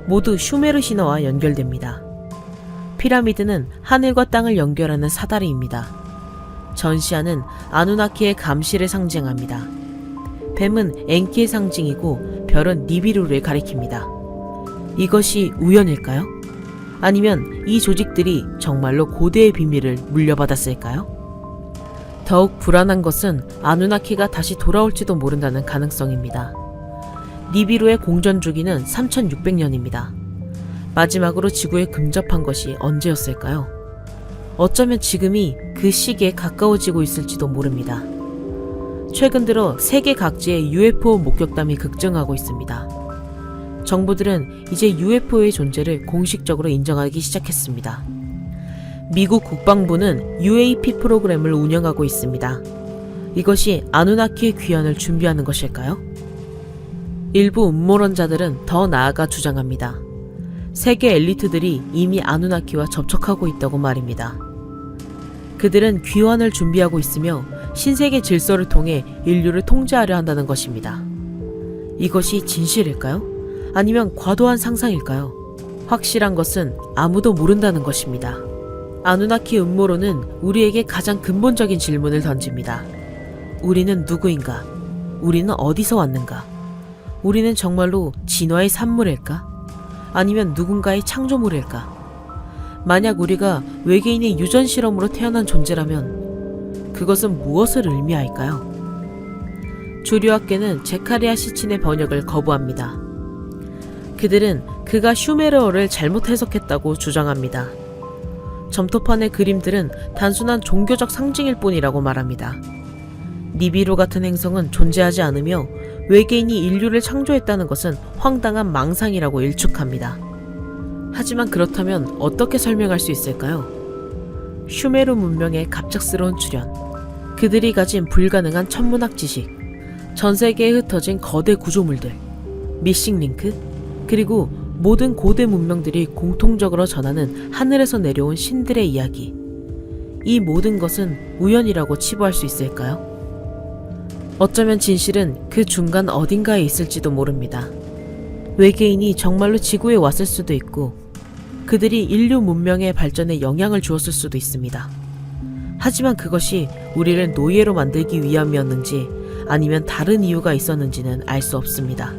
모두 슈메르 신화와 연결됩니다. 피라미드는 하늘과 땅을 연결하는 사다리입니다. 전시안은 아누나키의 감시를 상징합니다. 뱀은 엔키의 상징이고 별은 니비루를 가리킵니다. 이것이 우연일까요? 아니면 이 조직들이 정말로 고대의 비밀을 물려받았을까요? 더욱 불안한 것은 아누나키가 다시 돌아올지도 모른다는 가능성입니다. 니비루의 공전 주기는 3600년입니다. 마지막으로 지구에 근접한 것이 언제였을까요? 어쩌면 지금이 그 시기에 가까워지고 있을지도 모릅니다. 최근 들어 세계 각지에 UFO 목격담이 급증하고 있습니다. 정부들은 이제 UFO의 존재를 공식적으로 인정하기 시작했습니다. 미국 국방부는 UAP 프로그램을 운영하고 있습니다. 이것이 아누나키의 귀환을 준비하는 것일까요? 일부 음모론자들은 더 나아가 주장합니다. 세계 엘리트들이 이미 아누나키와 접촉하고 있다고 말입니다. 그들은 귀환을 준비하고 있으며 신세계 질서를 통해 인류를 통제하려 한다는 것입니다. 이것이 진실일까요? 아니면 과도한 상상일까요? 확실한 것은 아무도 모른다는 것입니다. 아누나키 음모론은 우리에게 가장 근본적인 질문을 던집니다. 우리는 누구인가? 우리는 어디서 왔는가? 우리는 정말로 진화의 산물일까? 아니면 누군가의 창조물일까? 만약 우리가 외계인의 유전 실험으로 태어난 존재라면 그것은 무엇을 의미할까요? 주류학계는 제카리아 시친의 번역을 거부합니다. 그들은 그가 슈메르어를 잘못 해석했다고 주장합니다. 점토판의 그림들은 단순한 종교적 상징일 뿐이라고 말합니다. 니비루 같은 행성은 존재하지 않으며 외계인이 인류를 창조했다는 것은 황당한 망상이라고 일축합니다. 하지만 그렇다면 어떻게 설명할 수 있을까요? 슈메르 문명의 갑작스러운 출현, 그들이 가진 불가능한 천문학 지식, 전 세계에 흩어진 거대 구조물들, 미싱 링크, 그리고 모든 고대 문명들이 공통적으로 전하는 하늘에서 내려온 신들의 이야기. 이 모든 것은 우연이라고 치부할 수 있을까요? 어쩌면 진실은 그 중간 어딘가에 있을지도 모릅니다. 외계인이 정말로 지구에 왔을 수도 있고 그들이 인류 문명의 발전에 영향을 주었을 수도 있습니다. 하지만 그것이 우리를 노예로 만들기 위함이었는지 아니면 다른 이유가 있었는지는 알 수 없습니다.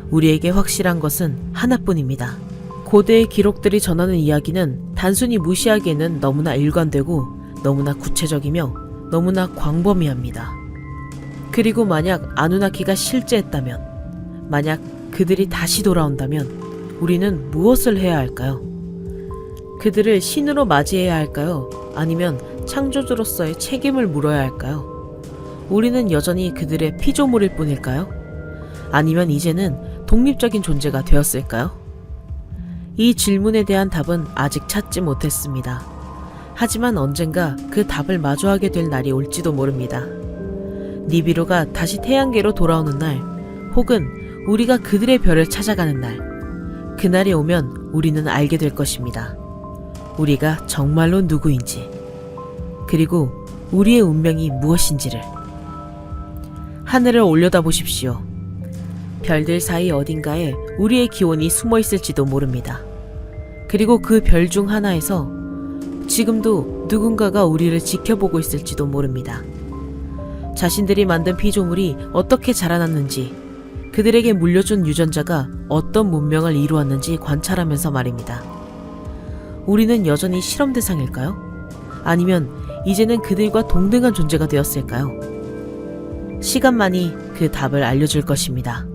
우리에게 확실한 것은 하나뿐입니다. 고대의 기록들이 전하는 이야기는 단순히 무시하기에는 너무나 일관되고 너무나 구체적이며 너무나 광범위합니다. 그리고 만약 아누나키가 실제했다면, 만약 그들이 다시 돌아온다면 우리는 무엇을 해야 할까요? 그들을 신으로 맞이해야 할까요? 아니면 창조주로서의 책임을 물어야 할까요? 우리는 여전히 그들의 피조물일 뿐일까요? 아니면 이제는 독립적인 존재가 되었을까요? 이 질문에 대한 답은 아직 찾지 못했습니다. 하지만 언젠가 그 답을 마주하게 될 날이 올지도 모릅니다. 니비루가 다시 태양계로 돌아오는 날, 혹은 우리가 그들의 별을 찾아가는 날, 그날이 오면 우리는 알게 될 것입니다. 우리가 정말로 누구인지, 그리고 우리의 운명이 무엇인지를. 하늘을 올려다보십시오. 별들 사이 어딘가에 우리의 기원이 숨어 있을지도 모릅니다. 그리고 그 별 중 하나에서 지금도 누군가가 우리를 지켜보고 있을지도 모릅니다. 자신들이 만든 피조물이 어떻게 자라났는지, 그들에게 물려준 유전자가 어떤 문명을 이루었는지 관찰하면서 말입니다. 우리는 여전히 실험 대상일까요? 아니면 이제는 그들과 동등한 존재가 되었을까요? 시간만이 그 답을 알려줄 것입니다.